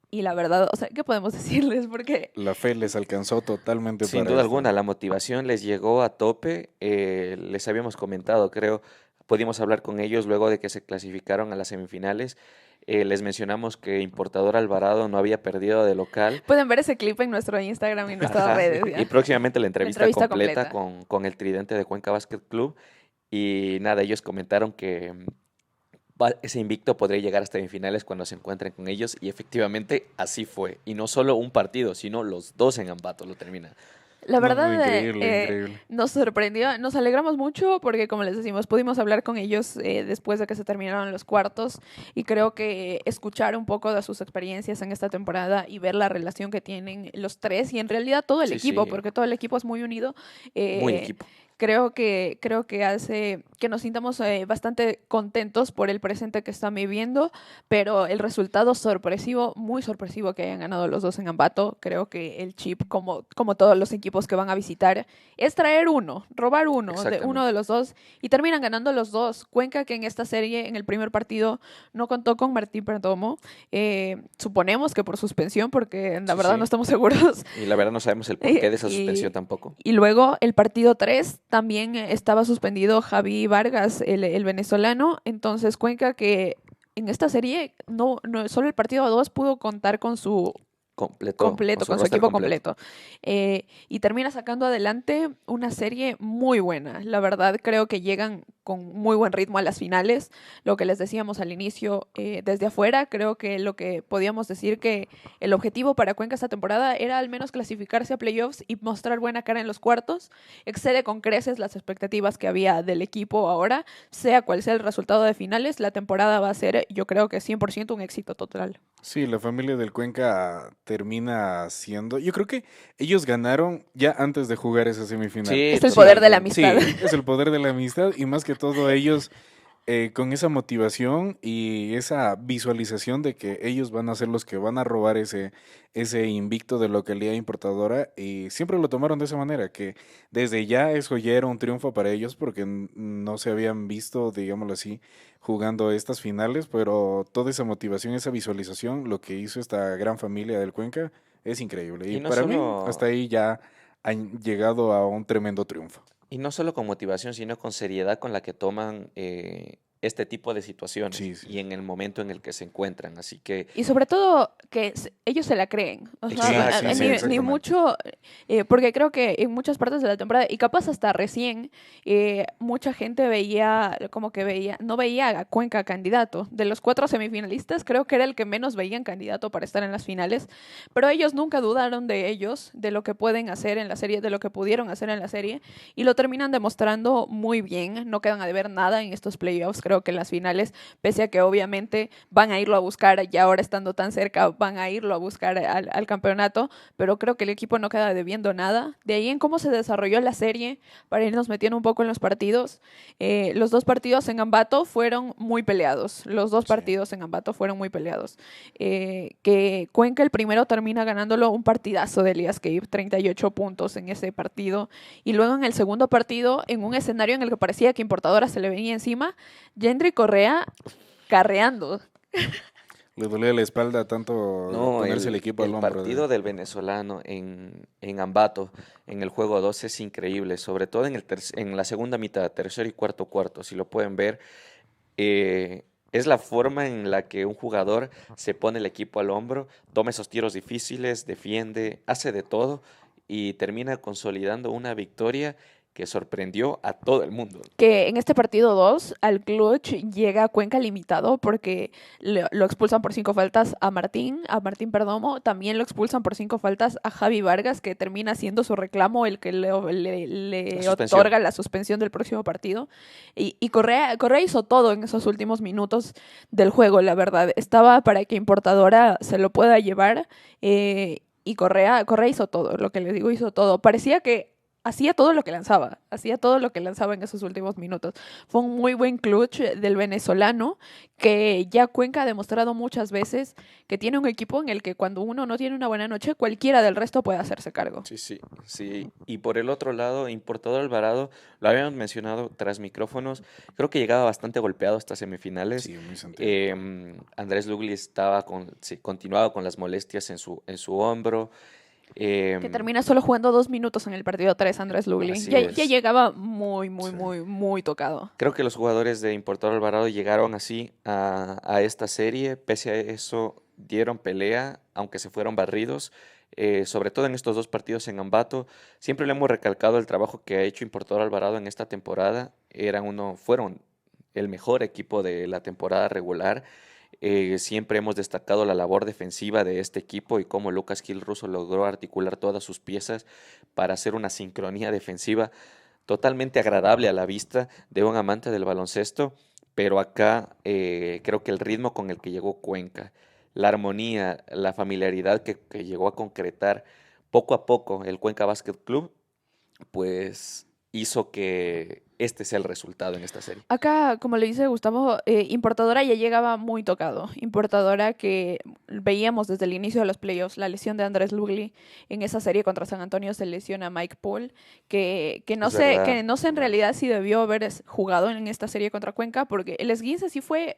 Y la verdad, o sea, ¿qué podemos decirles? Porque La fe les alcanzó totalmente Sin para duda esto. alguna, la motivación les llegó a tope. Les habíamos comentado, creo, pudimos hablar con ellos luego de que se clasificaron a las semifinales. Les mencionamos que Importador Alvarado no había perdido de local. pueden ver ese clip en nuestro Instagram y en nuestras Ajá. redes. Y ¿Ya? próximamente la entrevista entrevista completa completa. con el tridente de Cuenca Basket Club. Y nada, ellos comentaron que ese invicto podría llegar hasta semifinales cuando se encuentren con ellos. Y efectivamente así fue. Y no solo un partido, sino los 2 en Ambato lo terminan. La No, verdad, increíble, increíble. nos sorprendió, nos alegramos mucho porque, como les decimos, pudimos hablar con ellos después de que se terminaron los cuartos y creo que escuchar un poco de sus experiencias en esta temporada y ver la relación que tienen los 3 y en realidad todo el Sí, equipo, sí, porque todo el equipo es muy unido. muy eh, equipo. creo que hace que nos sintamos bastante contentos por el presente que están viviendo, pero el resultado sorpresivo, muy sorpresivo que hayan ganado los 2 en Ambato. Creo que el chip, como todos los equipos que van a visitar, es traer robar uno Exactamente. de los 2 y terminan ganando los 2. Cuenca, que en esta serie, en el primer partido, no contó con Martín Perdomo. Suponemos que por suspensión, porque la Sí, verdad no sí. estamos seguros. Y la verdad no sabemos el porqué de esa Y, suspensión tampoco. y luego el partido 3 también estaba suspendido Javi Vargas, el venezolano. Entonces Cuenca, que en esta serie solo el partido 2 pudo contar con su Con su con su roster equipo completo. completo. Y termina sacando adelante una serie muy buena. La verdad, creo que llegan con muy buen ritmo a las finales. Lo que les decíamos al inicio, desde afuera, creo que lo que podíamos decir que el objetivo para Cuenca esta temporada era al menos clasificarse a playoffs y mostrar buena cara en los cuartos. Excede con creces las expectativas que había del equipo ahora. Sea cual sea el resultado de finales, la temporada va a ser, yo creo que 100% un éxito total. Sí, la familia del Cuenca termina siendo. Yo creo que ellos ganaron ya antes de jugar esa semifinal. Sí, Es el poder de la totalmente. Sí, amistad. es el poder de la amistad y más que todo ellos con esa motivación y esa visualización de que ellos van a ser los que van a robar ese invicto de localidad importadora y siempre lo tomaron de esa manera, que desde ya eso ya era un triunfo para ellos porque no se habían visto, digámoslo así, jugando estas finales, pero toda esa motivación, esa visualización, lo que hizo esta gran familia del Cuenca es increíble y Y no para mí solo, hasta ahí ya han llegado a un tremendo triunfo. y no solo con motivación, sino con seriedad con la que toman este tipo de situaciones Sí, sí. y en el momento en el que se encuentran. Así que, Y sobre todo que ellos se la creen. O sea, exacto, Sí, sí, ni exactamente. mucho, porque creo que en muchas partes de la temporada, y capaz hasta recién, mucha gente no veía a Cuenca candidato. De los 4 semifinalistas, creo que era el que menos veían candidato para estar en las finales, pero ellos nunca dudaron de ellos, de lo que pueden hacer en la serie, de lo que pudieron hacer en la serie, y lo terminan demostrando muy bien. No quedan a deber nada en estos playoffs. Creo que en las finales, pese a que obviamente van a irlo a buscar, ya ahora estando tan cerca, van a irlo a buscar al campeonato, pero creo que el equipo no queda debiendo nada. De ahí en cómo se desarrolló la serie, para irnos metiendo un poco en los partidos, los 2 partidos en Ambato fueron muy peleados. Los 2 Sí. partidos en Ambato fueron muy peleados. Que Cuenca el primero termina ganándolo un partidazo de Elias Cape, 38 puntos en ese partido. Y luego en el segundo partido, en un escenario en el que parecía que Importadora se le venía encima, Gendry Correa carreando. Le dolía la espalda tanto no, ponerse el equipo al el hombro. partido del venezolano en Ambato, en el juego 2, es increíble, sobre todo en la segunda mitad, tercer y cuarto. Si lo pueden ver, es la forma en la que un jugador se pone el equipo al hombro, toma esos tiros difíciles, defiende, hace de todo y termina consolidando una victoria que sorprendió a todo el mundo. Que en este partido 2 al clutch llega a Cuenca limitado porque lo expulsan por 5 faltas a Martín Perdomo, también lo expulsan por 5 faltas a Javi Vargas, que termina siendo su reclamo el que le La suspensión. otorga la suspensión del próximo partido. Y Correa hizo todo en esos últimos minutos del juego, la verdad. Estaba para que Importadora se lo pueda llevar y Correa hizo todo, lo que les digo, hizo todo. Parecía que hacía todo lo que lanzaba, en esos últimos minutos. Fue un muy buen clutch del venezolano, que ya Cuenca ha demostrado muchas veces que tiene un equipo en el que cuando uno no tiene una buena noche, cualquiera del resto puede hacerse cargo. Sí, sí, sí. Y por el otro lado, Importador Alvarado, lo habíamos mencionado tras micrófonos, creo que llegaba bastante golpeado a estas semifinales. Sí, muy sentido. Andrés Lugli continuaba con las molestias en su hombro. Que em, termina solo jugando 2 minutos en el partido 3, Andrés Lugli. así Ya es. llegaba muy, muy, Sí. muy, muy tocado. Creo que los jugadores de Importador Alvarado llegaron así a esta serie, pese a eso dieron pelea, aunque se fueron barridos, sobre todo en estos dos partidos en Ambato. Siempre le hemos recalcado el trabajo que ha hecho Importador Alvarado en esta temporada. Fueron el mejor equipo de la temporada regular. Siempre hemos destacado la labor defensiva de este equipo y cómo Lucas Gil Russo logró articular todas sus piezas para hacer una sincronía defensiva totalmente agradable a la vista de un amante del baloncesto, pero acá creo que el ritmo con el que llegó Cuenca, la armonía, la familiaridad que llegó a concretar poco a poco el Cuenca Basket Club, pues hizo que este sea el resultado en esta serie. Acá, como le dice Gustavo, Importadora ya llegaba muy tocado. Importadora que veíamos desde el inicio de los playoffs, la lesión de Andrés Lugli en esa serie contra San Antonio, se lesiona Mike Paul, Es verdad. que no sé en realidad si debió haber jugado en esta serie contra Cuenca, porque el esguince sí fue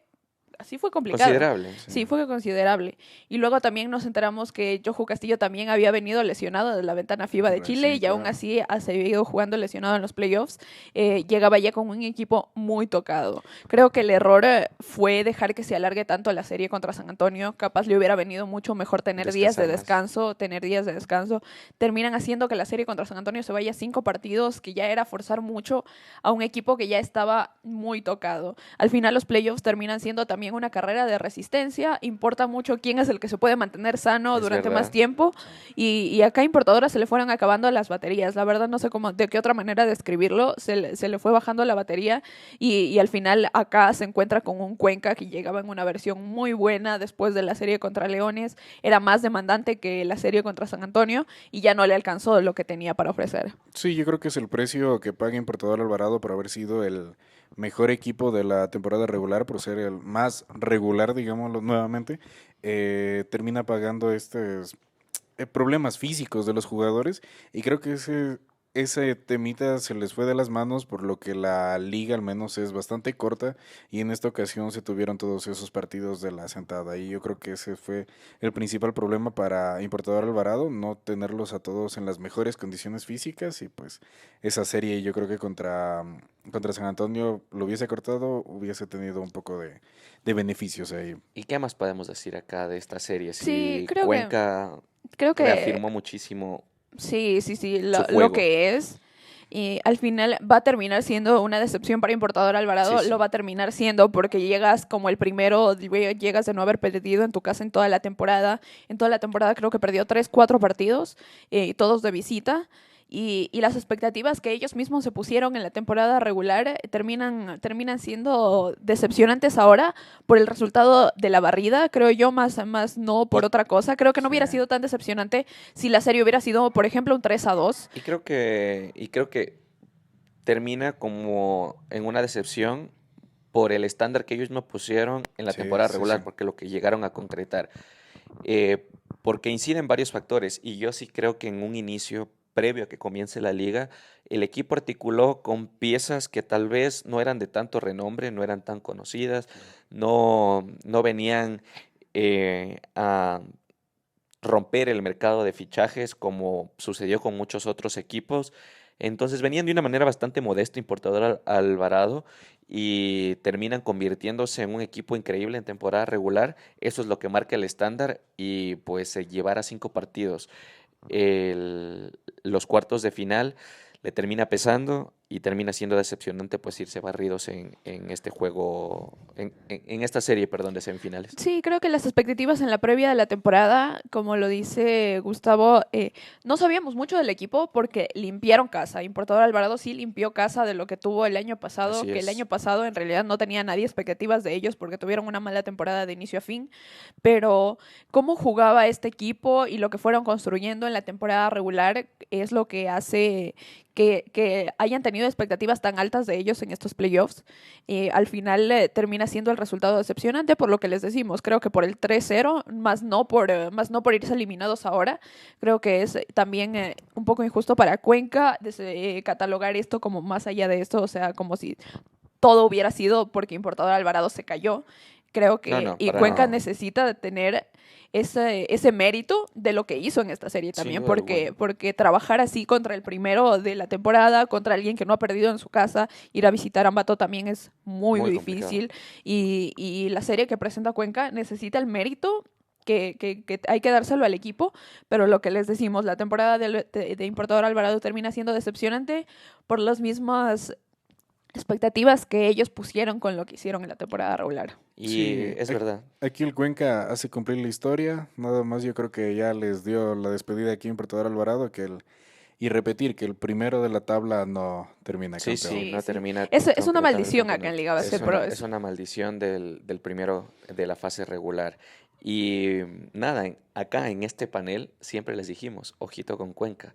complicado. Considerable. Sí, fue considerable. Y luego también nos enteramos que Joju Castillo también había venido lesionado de la ventana FIBA de Chile, Sí, y aún claro. así ha seguido jugando lesionado en los playoffs. Llegaba ya con un equipo muy tocado. Creo que el error fue dejar que se alargue tanto la serie contra San Antonio. Capaz le hubiera venido mucho mejor tener días de descanso. Terminan haciendo que la serie contra San Antonio se vaya a 5 partidos, que ya era forzar mucho a un equipo que ya estaba muy tocado. Al final los playoffs terminan siendo también una carrera de resistencia. Importa mucho quién es el que se puede mantener sano Es durante verdad. más tiempo. Y acá a Importadora se le fueron acabando las baterías. La verdad no sé de qué otra manera describirlo. Se le fue bajando la batería y al final acá se encuentra con un Cuenca que llegaba en una versión muy buena después de la serie contra Leones. Era más demandante que la serie contra San Antonio y ya no le alcanzó lo que tenía para ofrecer. Sí, yo creo que es el precio que paga Importador Alvarado por haber sido el mejor equipo de la temporada regular, por ser el más regular, digámoslo nuevamente. Termina pagando estos problemas físicos de los jugadores y creo que ese temita se les fue de las manos, por lo que la liga al menos es bastante corta y en esta ocasión se tuvieron todos esos partidos de la sentada y yo creo que ese fue el principal problema para Importador Alvarado, no tenerlos a todos en las mejores condiciones físicas y pues esa serie yo creo que contra San Antonio lo hubiese cortado, hubiese tenido un poco de beneficios ahí. ¿Y qué más podemos decir acá de esta serie? Sí, Si Cuenca creo que reafirmó muchísimo sí, su lo juego. que es. Y al final va a terminar siendo una decepción para Importador Alvarado. Sí, sí. Lo va a terminar siendo porque llegas como el primero, llegas de no haber perdido en tu casa en toda la temporada. En toda la temporada creo que perdió 3, 4 partidos, todos de visita. Y las expectativas que ellos mismos se pusieron en la temporada regular terminan siendo decepcionantes ahora por el resultado de la barrida, creo yo, más no por otra cosa. Creo que no hubiera Sí. sido tan decepcionante si la serie hubiera sido, por ejemplo, un 3-2. Y creo que termina como en una decepción por el estándar que ellos no pusieron en la Sí, temporada sí, regular, sí. porque lo que llegaron a concretar. Porque inciden varios factores, y yo sí creo que en un inicio, previo a que comience la liga, el equipo articuló con piezas que tal vez no eran de tanto renombre, no eran tan conocidas, no venían a romper el mercado de fichajes como sucedió con muchos otros equipos. Entonces venían de una manera bastante modesta Importador Alvarado y terminan convirtiéndose en un equipo increíble en temporada regular. Eso es lo que marca el estándar y pues llevar a 5 partidos los cuartos de final le termina pesando y termina siendo decepcionante pues irse barridos en este juego, en esta serie, perdón, de semifinales. Sí, creo que las expectativas en la previa de la temporada, como lo dice Gustavo, no sabíamos mucho del equipo porque limpiaron casa. Importador Alvarado sí limpió casa de lo que tuvo el año pasado, Así que el es. año pasado en realidad no tenía nadie expectativas de ellos porque tuvieron una mala temporada de inicio a fin, pero cómo jugaba este equipo y lo que fueron construyendo en la temporada regular es lo que hace que hayan tenido expectativas tan altas de ellos en estos playoffs. Al final termina siendo el resultado decepcionante por lo que les decimos. Creo que por el 3-0, más no por irse eliminados ahora. Creo que es también un poco injusto para Cuenca catalogar esto como más allá de esto, o sea, como si todo hubiera sido porque Importador Alvarado se cayó. Creo No, que no, y para Cuenca nada. necesita tener ese mérito de lo que hizo en esta serie Sin también, duda alguna. porque trabajar así contra el primero de la temporada, contra alguien que no ha perdido en su casa, ir a visitar a Ambato también es muy, Muy muy complicado. difícil. Y la serie que presenta Cuenca necesita el mérito. Que hay que dárselo al equipo, pero lo que les decimos, la temporada de Importador Alvarado termina siendo decepcionante por las mismas expectativas que ellos pusieron con lo que hicieron en la temporada regular. Y Sí, es verdad. aquí el Cuenca hace cumplir la historia. Nada más yo creo que ya les dio la despedida aquí en Importador Alvarado y repetir que el primero de la tabla no termina Sí, campeón. sí, Sí, no sí. termina Es una concretando el maldición acá en campeonato. Liga Sí. Basket Pro. Es una maldición del primero de la fase regular. Y nada, acá en este panel siempre les dijimos, ojito con Cuenca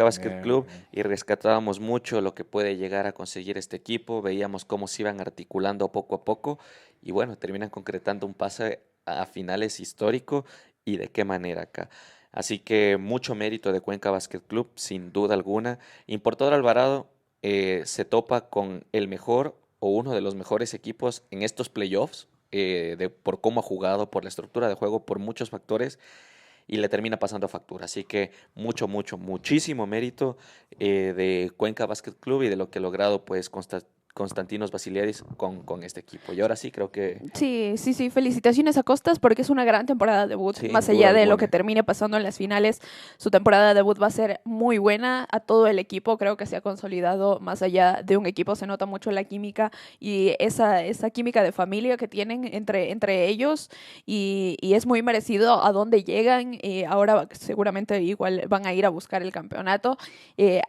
Basket Bien, Club, bien. y rescatábamos mucho lo que puede llegar a conseguir este equipo, veíamos cómo se iban articulando poco a poco y bueno, terminan concretando un pase a finales histórico y de qué manera acá. Así que mucho mérito de Cuenca Basket Club, sin duda alguna. Importador Alvarado se topa con el mejor o uno de los mejores equipos en estos playoffs, por cómo ha jugado, por la estructura de juego, por muchos factores, y le termina pasando factura. Así que muchísimo mérito de Cuenca Basket Club y de lo que ha logrado pues Konstantinos Vasiliadis con este equipo. Y ahora sí creo que Sí, sí, sí. Felicitaciones a Costas porque es una gran temporada de debut. sin Más duda allá de lo que alguna. termine pasando en las finales, su temporada de debut va a ser muy buena. A todo el equipo creo que se ha consolidado. Más allá de un equipo se nota mucho la química y esa química de familia que tienen entre ellos. Y es muy merecido a dónde llegan. Ahora seguramente igual van a ir a buscar el campeonato.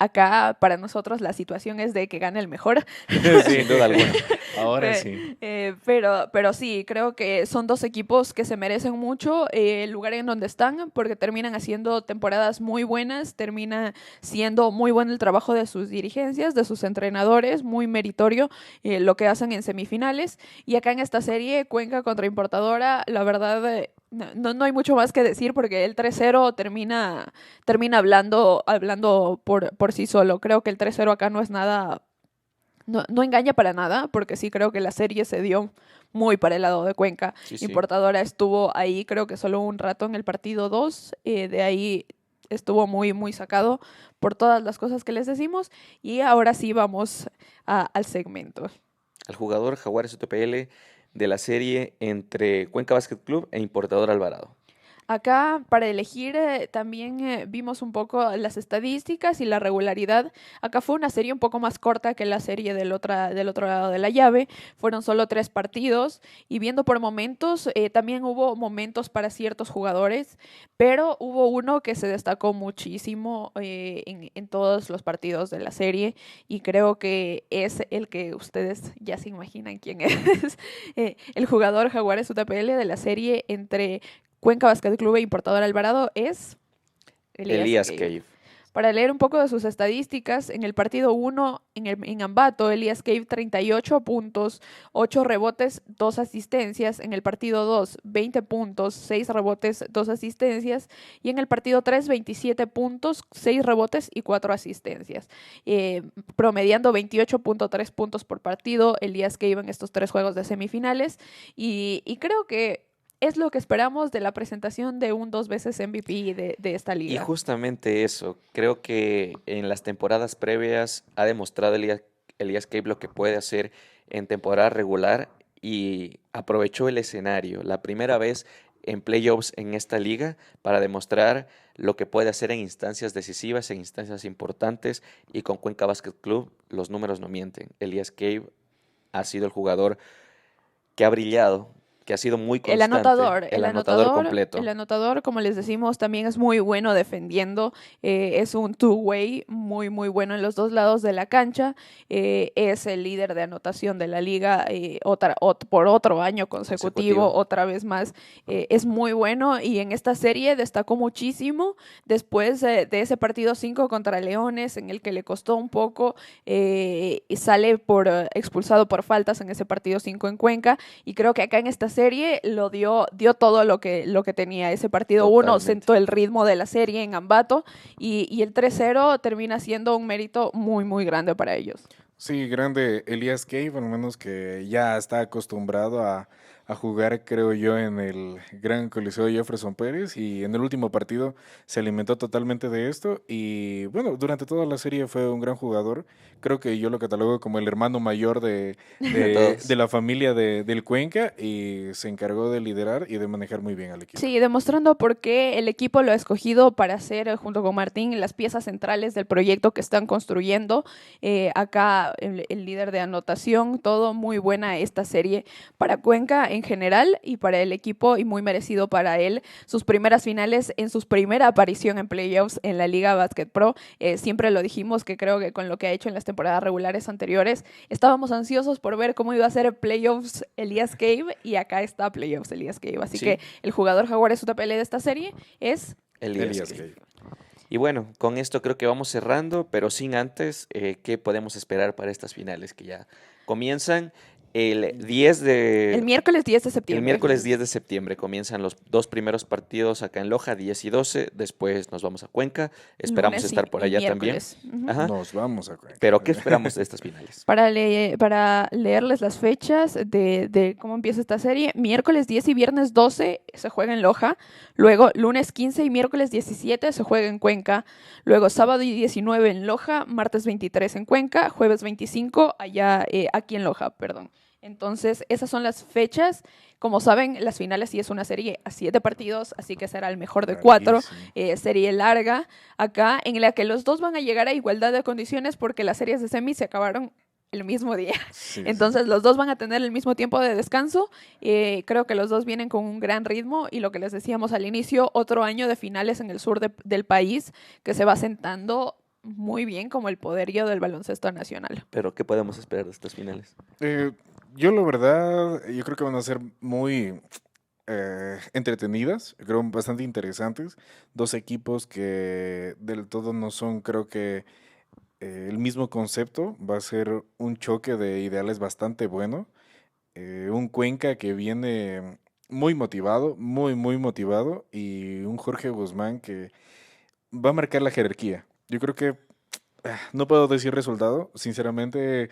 Acá para nosotros la situación es de que gane el mejor. Sí, Sin duda alguna. ahora sí. Pero sí, creo que son dos equipos que se merecen mucho el lugar en donde están, porque terminan haciendo temporadas muy buenas, termina siendo muy bueno el trabajo de sus dirigencias, de sus entrenadores, muy meritorio lo que hacen en semifinales. Y acá en esta serie, Cuenca contra Importadora, la verdad, no hay mucho más que decir porque el 3-0 termina hablando por sí solo. Creo que el 3-0 acá no es nada, no engaña para nada, porque sí creo que la serie se dio muy para el lado de Cuenca. Sí, sí. Importadora estuvo ahí, creo que solo un rato en el partido 2, de ahí estuvo muy, muy sacado por todas las cosas que les decimos. Y ahora sí vamos al segmento. Al jugador Jaguares UTPL de la serie entre Cuenca Basket Club e Importador Alvarado. Acá para elegir también vimos un poco las estadísticas y la regularidad. Acá fue una serie un poco más corta que la serie del otro lado de la llave. Fueron solo 3 partidos y viendo por momentos, también hubo momentos para ciertos jugadores, pero hubo uno que se destacó muchísimo en todos los partidos de la serie y creo que es el que ustedes ya se imaginan quién es. El jugador Jaguares UTPL de la serie entre Cuenca Basket Club e Importador Alvarado es Elías Elías Cave. Cave. Para leer un poco de sus estadísticas, en el partido 1 en Ambato, Elías Cave 38 puntos, 8 rebotes, 2 asistencias. En el partido 2, 20 puntos, 6 rebotes, 2 asistencias. Y en el partido 3, 27 puntos, 6 rebotes y 4 asistencias. Promediando 28.3 puntos por partido, Elías Cave en estos 3 juegos de semifinales. Y creo que es lo que esperamos de la presentación de un 2 veces MVP de esta Y liga. justamente eso, creo que en las temporadas previas ha demostrado Elías Cave lo que puede hacer en temporada regular y aprovechó el escenario. La primera vez en playoffs en esta liga para demostrar lo que puede hacer en instancias decisivas, en instancias importantes, y con Cuenca Basket Club los números no mienten. Elias Cave ha sido el jugador que ha brillado, que ha sido muy El constante, el anotador el completo. anotador, como les decimos, también es muy bueno defendiendo. Es un two-way muy, muy bueno en los dos lados de la cancha. Es el líder de anotación de la liga por otro año consecutivo, otra vez más. Es muy bueno y en esta serie destacó muchísimo después de ese partido 5 contra Leones, en el que le costó un poco y sale expulsado por faltas en ese partido 5 en Cuenca. Y creo que acá en esta serie dio todo lo que tenía. Ese partido 1 sentó el ritmo de la serie en Ambato y el 3-0 termina siendo un mérito muy, muy grande para ellos. Sí, grande Elias Cave, al menos que ya está acostumbrado a jugar, creo yo, en el gran coliseo de Jefferson Pérez, y en el último partido se alimentó totalmente de esto y bueno, durante toda la serie fue un gran jugador. Creo que yo lo catalogo como el hermano mayor de la familia del Cuenca, y se encargó de liderar y de manejar muy bien al equipo. Sí, demostrando por qué el equipo lo ha escogido para ser, junto con Martín, las piezas centrales del proyecto que están construyendo. Acá el líder de anotación, todo muy buena esta serie para Cuenca en general y para el equipo, y muy merecido para él. Sus primeras finales en su primera aparición en playoffs en la Liga Basket Pro. Siempre lo dijimos, que creo que con lo que ha hecho en las temporadas regulares anteriores, estábamos ansiosos por ver cómo iba a ser playoffs Elias Cave, y acá está playoffs Elias Cave. Así que el jugador Jaguares UTPL de esta serie es Elias Cave. Y bueno, con esto creo que vamos cerrando, pero sin antes, ¿qué podemos esperar para estas finales que ya comienzan? El miércoles 10 de septiembre. El miércoles 10 de septiembre comienzan los 2 primeros partidos acá en Loja, 10 y 12. Después nos vamos a Cuenca. Esperamos estar por allá también. Ajá. Nos vamos a Cuenca. Pero, ¿qué esperamos de estas finales? Para leerles las fechas de cómo empieza esta serie: miércoles 10 y viernes 12 se juega en Loja. Luego, lunes 15 y miércoles 17 se juega en Cuenca. Luego, sábado y 19 en Loja, martes 23 en Cuenca, jueves 25 aquí en Loja, perdón. Entonces, esas son las fechas. Como saben, las finales sí es una serie a 7 partidos, así que será el mejor de 4. Serie larga acá, en la que los dos van a llegar a igualdad de condiciones, porque las series de semi se acabaron el mismo día. Entonces, los dos van a tener el mismo tiempo de descanso. Creo que los dos vienen con un gran ritmo, y lo que les decíamos al inicio, otro año de finales en el sur del país que se va sentando muy bien como el poderío del baloncesto nacional. Pero, ¿qué podemos esperar de estas finales? Yo la verdad, yo creo que van a ser muy entretenidas, creo bastante interesantes. Dos equipos que del todo no son, creo que el mismo concepto. Va a ser un choque de ideales bastante bueno. Un Cuenca que viene muy motivado, muy, muy motivado, y un Jorge Guzmán que va a marcar la jerarquía. Yo creo que no puedo decir resultado, sinceramente.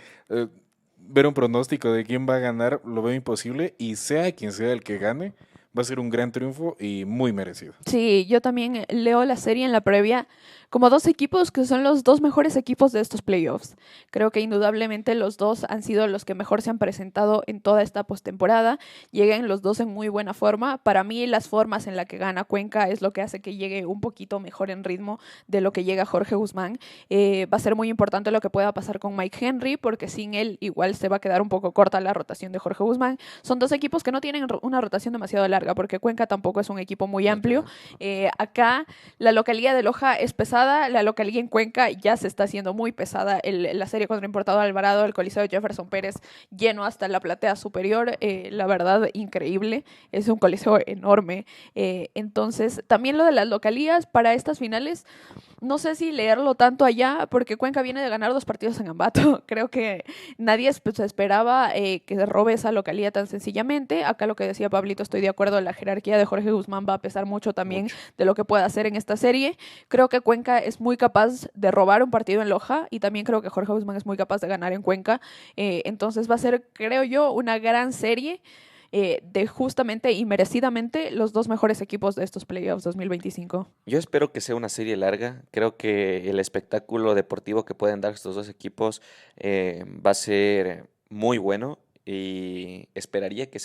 Ver un pronóstico de quién va a ganar lo veo imposible, y sea quien sea el que gane, va a ser un gran triunfo y muy merecido. Sí, yo también leo la serie en la previa como dos equipos que son los dos mejores equipos de estos playoffs. Creo que indudablemente los dos han sido los que mejor se han presentado en toda esta postemporada. Lleguen los dos en muy buena forma. Para mí, las formas en las que gana Cuenca es lo que hace que llegue un poquito mejor en ritmo de lo que llega Jorge Guzmán. Va a ser muy importante lo que pueda pasar con Mike Henry, porque sin él igual se va a quedar un poco corta la rotación de Jorge Guzmán. Son dos equipos que no tienen una rotación demasiado larga, porque Cuenca tampoco es un equipo muy amplio. Acá la localidad de Loja es pesada. La localidad en Cuenca ya se está haciendo muy pesada. La serie contra Importador Alvarado, el coliseo de Jefferson Pérez lleno hasta la platea superior. La verdad, increíble. Es un coliseo enorme. Entonces, también lo de las localías para estas finales, no sé si leerlo tanto allá, porque Cuenca viene de ganar 2 partidos en Ambato. Creo que nadie se esperaba que robe esa localidad tan sencillamente. Acá lo que decía Pablito, estoy de acuerdo, la jerarquía de Jorge Guzmán va a pesar mucho también de lo que pueda hacer en esta serie. Creo que Cuenca es muy capaz de robar un partido en Loja, y también creo que Jorge Guzmán es muy capaz de ganar en Cuenca. Entonces va a ser, creo yo, una gran serie de justamente y merecidamente los dos mejores equipos de estos playoffs 2025. Yo espero que sea una serie larga. Creo que el espectáculo deportivo que pueden dar estos dos equipos va a ser muy bueno, y esperaría que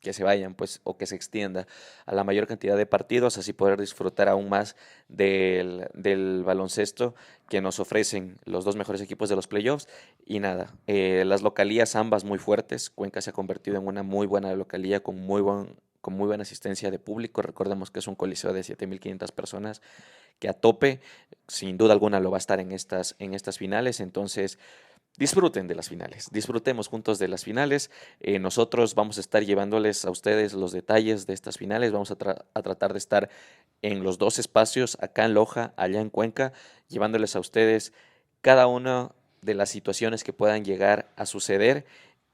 que se vayan, pues, o que se extienda a la mayor cantidad de partidos, así poder disfrutar aún más del baloncesto que nos ofrecen los dos mejores equipos de los playoffs. Y nada, las localías ambas muy fuertes. Cuenca se ha convertido en una muy buena localía con muy buena asistencia de público. Recordemos que es un coliseo de 7.500 personas que a tope, sin duda alguna, lo va a estar en estas finales. Entonces, disfruten de las finales, disfrutemos juntos de las finales. Nosotros vamos a estar llevándoles a ustedes los detalles de estas finales. Vamos a tratar de estar en los dos espacios, acá en Loja, allá en Cuenca, llevándoles a ustedes cada una de las situaciones que puedan llegar a suceder.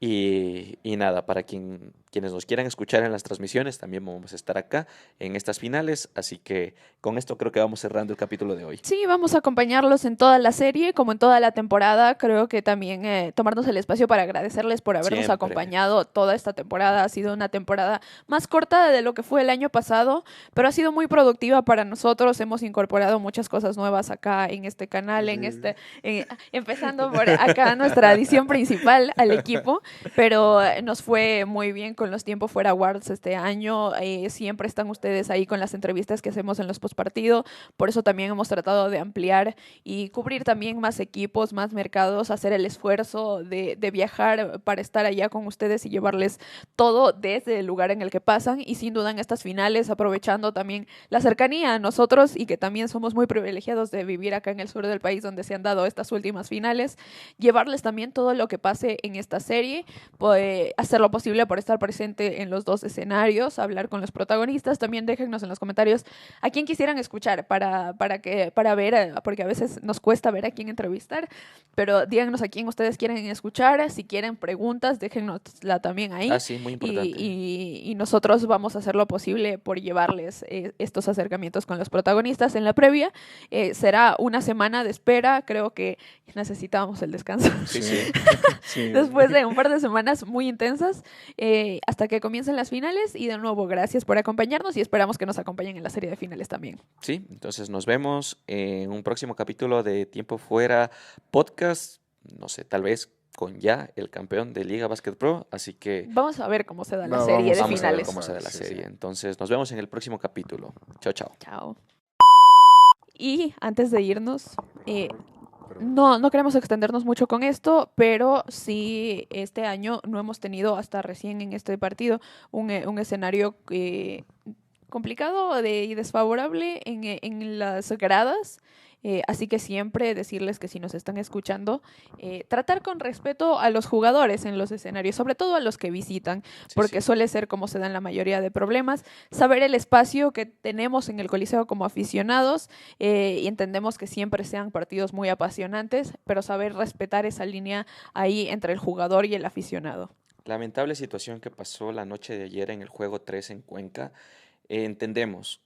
Y nada, para quienes nos quieran escuchar en las transmisiones, también vamos a estar acá en estas finales. Así que con esto creo que vamos cerrando el capítulo de hoy. Sí, vamos a acompañarlos en toda la serie, como en toda la temporada. Creo que también tomarnos el espacio para agradecerles por habernos Siempre. acompañado toda esta temporada. Ha sido una temporada más corta de lo que fue el año pasado, pero ha sido muy productiva para nosotros. Hemos incorporado muchas cosas nuevas acá en este canal, empezando por acá nuestra edición principal al equipo, pero nos fue muy bien con los Tiempo Fuera Awards este año. Siempre están ustedes ahí con las entrevistas que hacemos en los postpartidos. Por eso también hemos tratado de ampliar y cubrir también más equipos, más mercados, hacer el esfuerzo de viajar para estar allá con ustedes y llevarles todo desde el lugar en el que pasan. Y sin duda en estas finales, aprovechando también la cercanía a nosotros y que también somos muy privilegiados de vivir acá en el sur del país donde se han dado estas últimas finales, llevarles también todo lo que pase en esta serie, hacer lo posible por estar presente en los dos escenarios, hablar con los protagonistas. También déjennos en los comentarios a quién quisieran escuchar para ver, porque a veces nos cuesta ver a quién entrevistar, pero díganos a quién ustedes quieren escuchar. Si quieren preguntas, déjennosla también ahí. Sí, muy importante. Y nosotros vamos a hacer lo posible por llevarles estos acercamientos con los protagonistas en la previa. Será una semana de espera, creo que necesitábamos el descanso. Sí, sí. Sí. Después de un par de semanas muy intensas, hasta que comiencen las finales. Y de nuevo, gracias por acompañarnos y esperamos que nos acompañen en la serie de finales también. Sí, entonces nos vemos en un próximo capítulo de Tiempo Fuera Podcast. No sé, tal vez con ya el campeón de Liga Basket Pro. Así que Vamos a ver cómo se da la No, serie de vamos a ver finales. cómo se da la Sí, serie. sí. Entonces nos vemos en el próximo capítulo. Chao, chao. Chao. Y antes de irnos, Perdón. no queremos extendernos mucho con esto, pero sí este año no hemos tenido hasta recién en este partido un escenario complicado y desfavorable en las gradas. Así que siempre decirles que si nos están escuchando, tratar con respeto a los jugadores en los escenarios, sobre todo a los que visitan, Sí, porque sí. suele ser como se dan la mayoría de problemas. Saber el espacio que tenemos en el Coliseo como aficionados, y entendemos que siempre sean partidos muy apasionantes, pero saber respetar esa línea ahí entre el jugador y el aficionado. Lamentable situación que pasó la noche de ayer en el juego 3 en Cuenca. Entendemos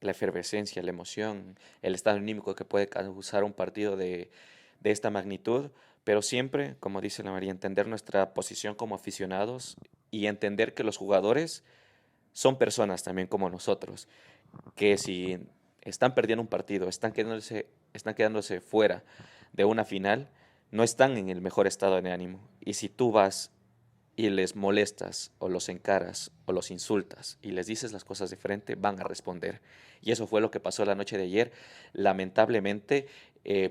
la efervescencia, la emoción, el estado anímico que puede causar un partido de esta magnitud, pero siempre, como dice la María, entender nuestra posición como aficionados y entender que los jugadores son personas también como nosotros, que si están perdiendo un partido, están quedándose fuera de una final, no están en el mejor estado de ánimo. Y si tú vas y les molestas o los encaras o los insultas y les dices las cosas de frente, van a responder. Y eso fue lo que pasó la noche de ayer. Lamentablemente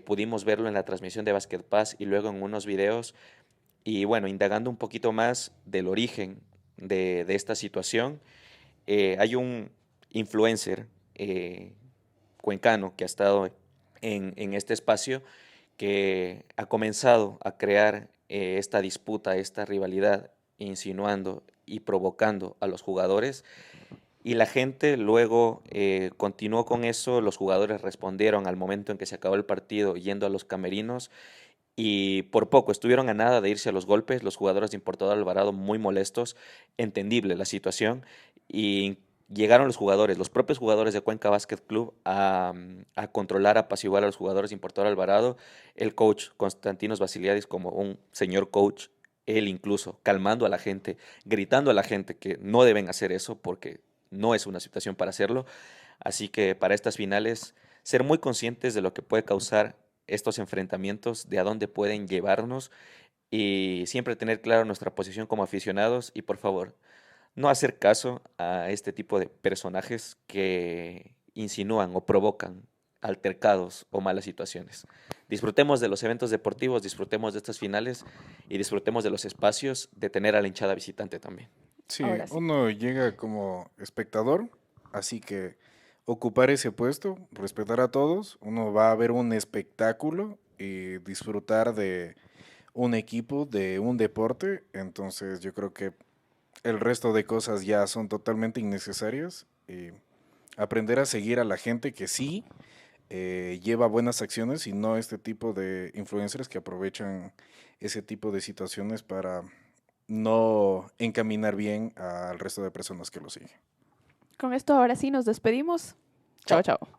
pudimos verlo en la transmisión de Basket Pass y luego en unos videos. Y bueno, indagando un poquito más del origen de esta situación, hay un influencer cuencano que ha estado en este espacio, que ha comenzado a crear esta disputa, esta rivalidad, insinuando y provocando a los jugadores. Y la gente luego continuó con eso, los jugadores respondieron al momento en que se acabó el partido yendo a los camerinos y por poco estuvieron a nada de irse a los golpes, los jugadores de Importador Alvarado muy molestos, entendible la situación, y llegaron los propios jugadores de Cuenca Basket Club a controlar, a apaciguar a los jugadores de Importador Alvarado. El coach Constantinos Basiliadis, como un señor coach, él incluso calmando a la gente, gritando a la gente que no deben hacer eso porque no es una situación para hacerlo. Así que para estas finales, ser muy conscientes de lo que puede causar estos enfrentamientos, de a dónde pueden llevarnos y siempre tener claro nuestra posición como aficionados y por favor, no hacer caso a este tipo de personajes que insinúan o provocan altercados o malas situaciones. Disfrutemos de los eventos deportivos, disfrutemos de estas finales y disfrutemos de los espacios de tener a la hinchada visitante también. Sí, Ahora sí. uno llega como espectador, así que ocupar ese puesto, respetar a todos, uno va a ver un espectáculo y disfrutar de un equipo, de un deporte, entonces yo creo que el resto de cosas ya son totalmente innecesarias y aprender a seguir a la gente que sí lleva buenas acciones y no este tipo de influencers que aprovechan ese tipo de situaciones para no encaminar bien al resto de personas que lo siguen. Con esto ahora sí nos despedimos. Chao, Chao. chao.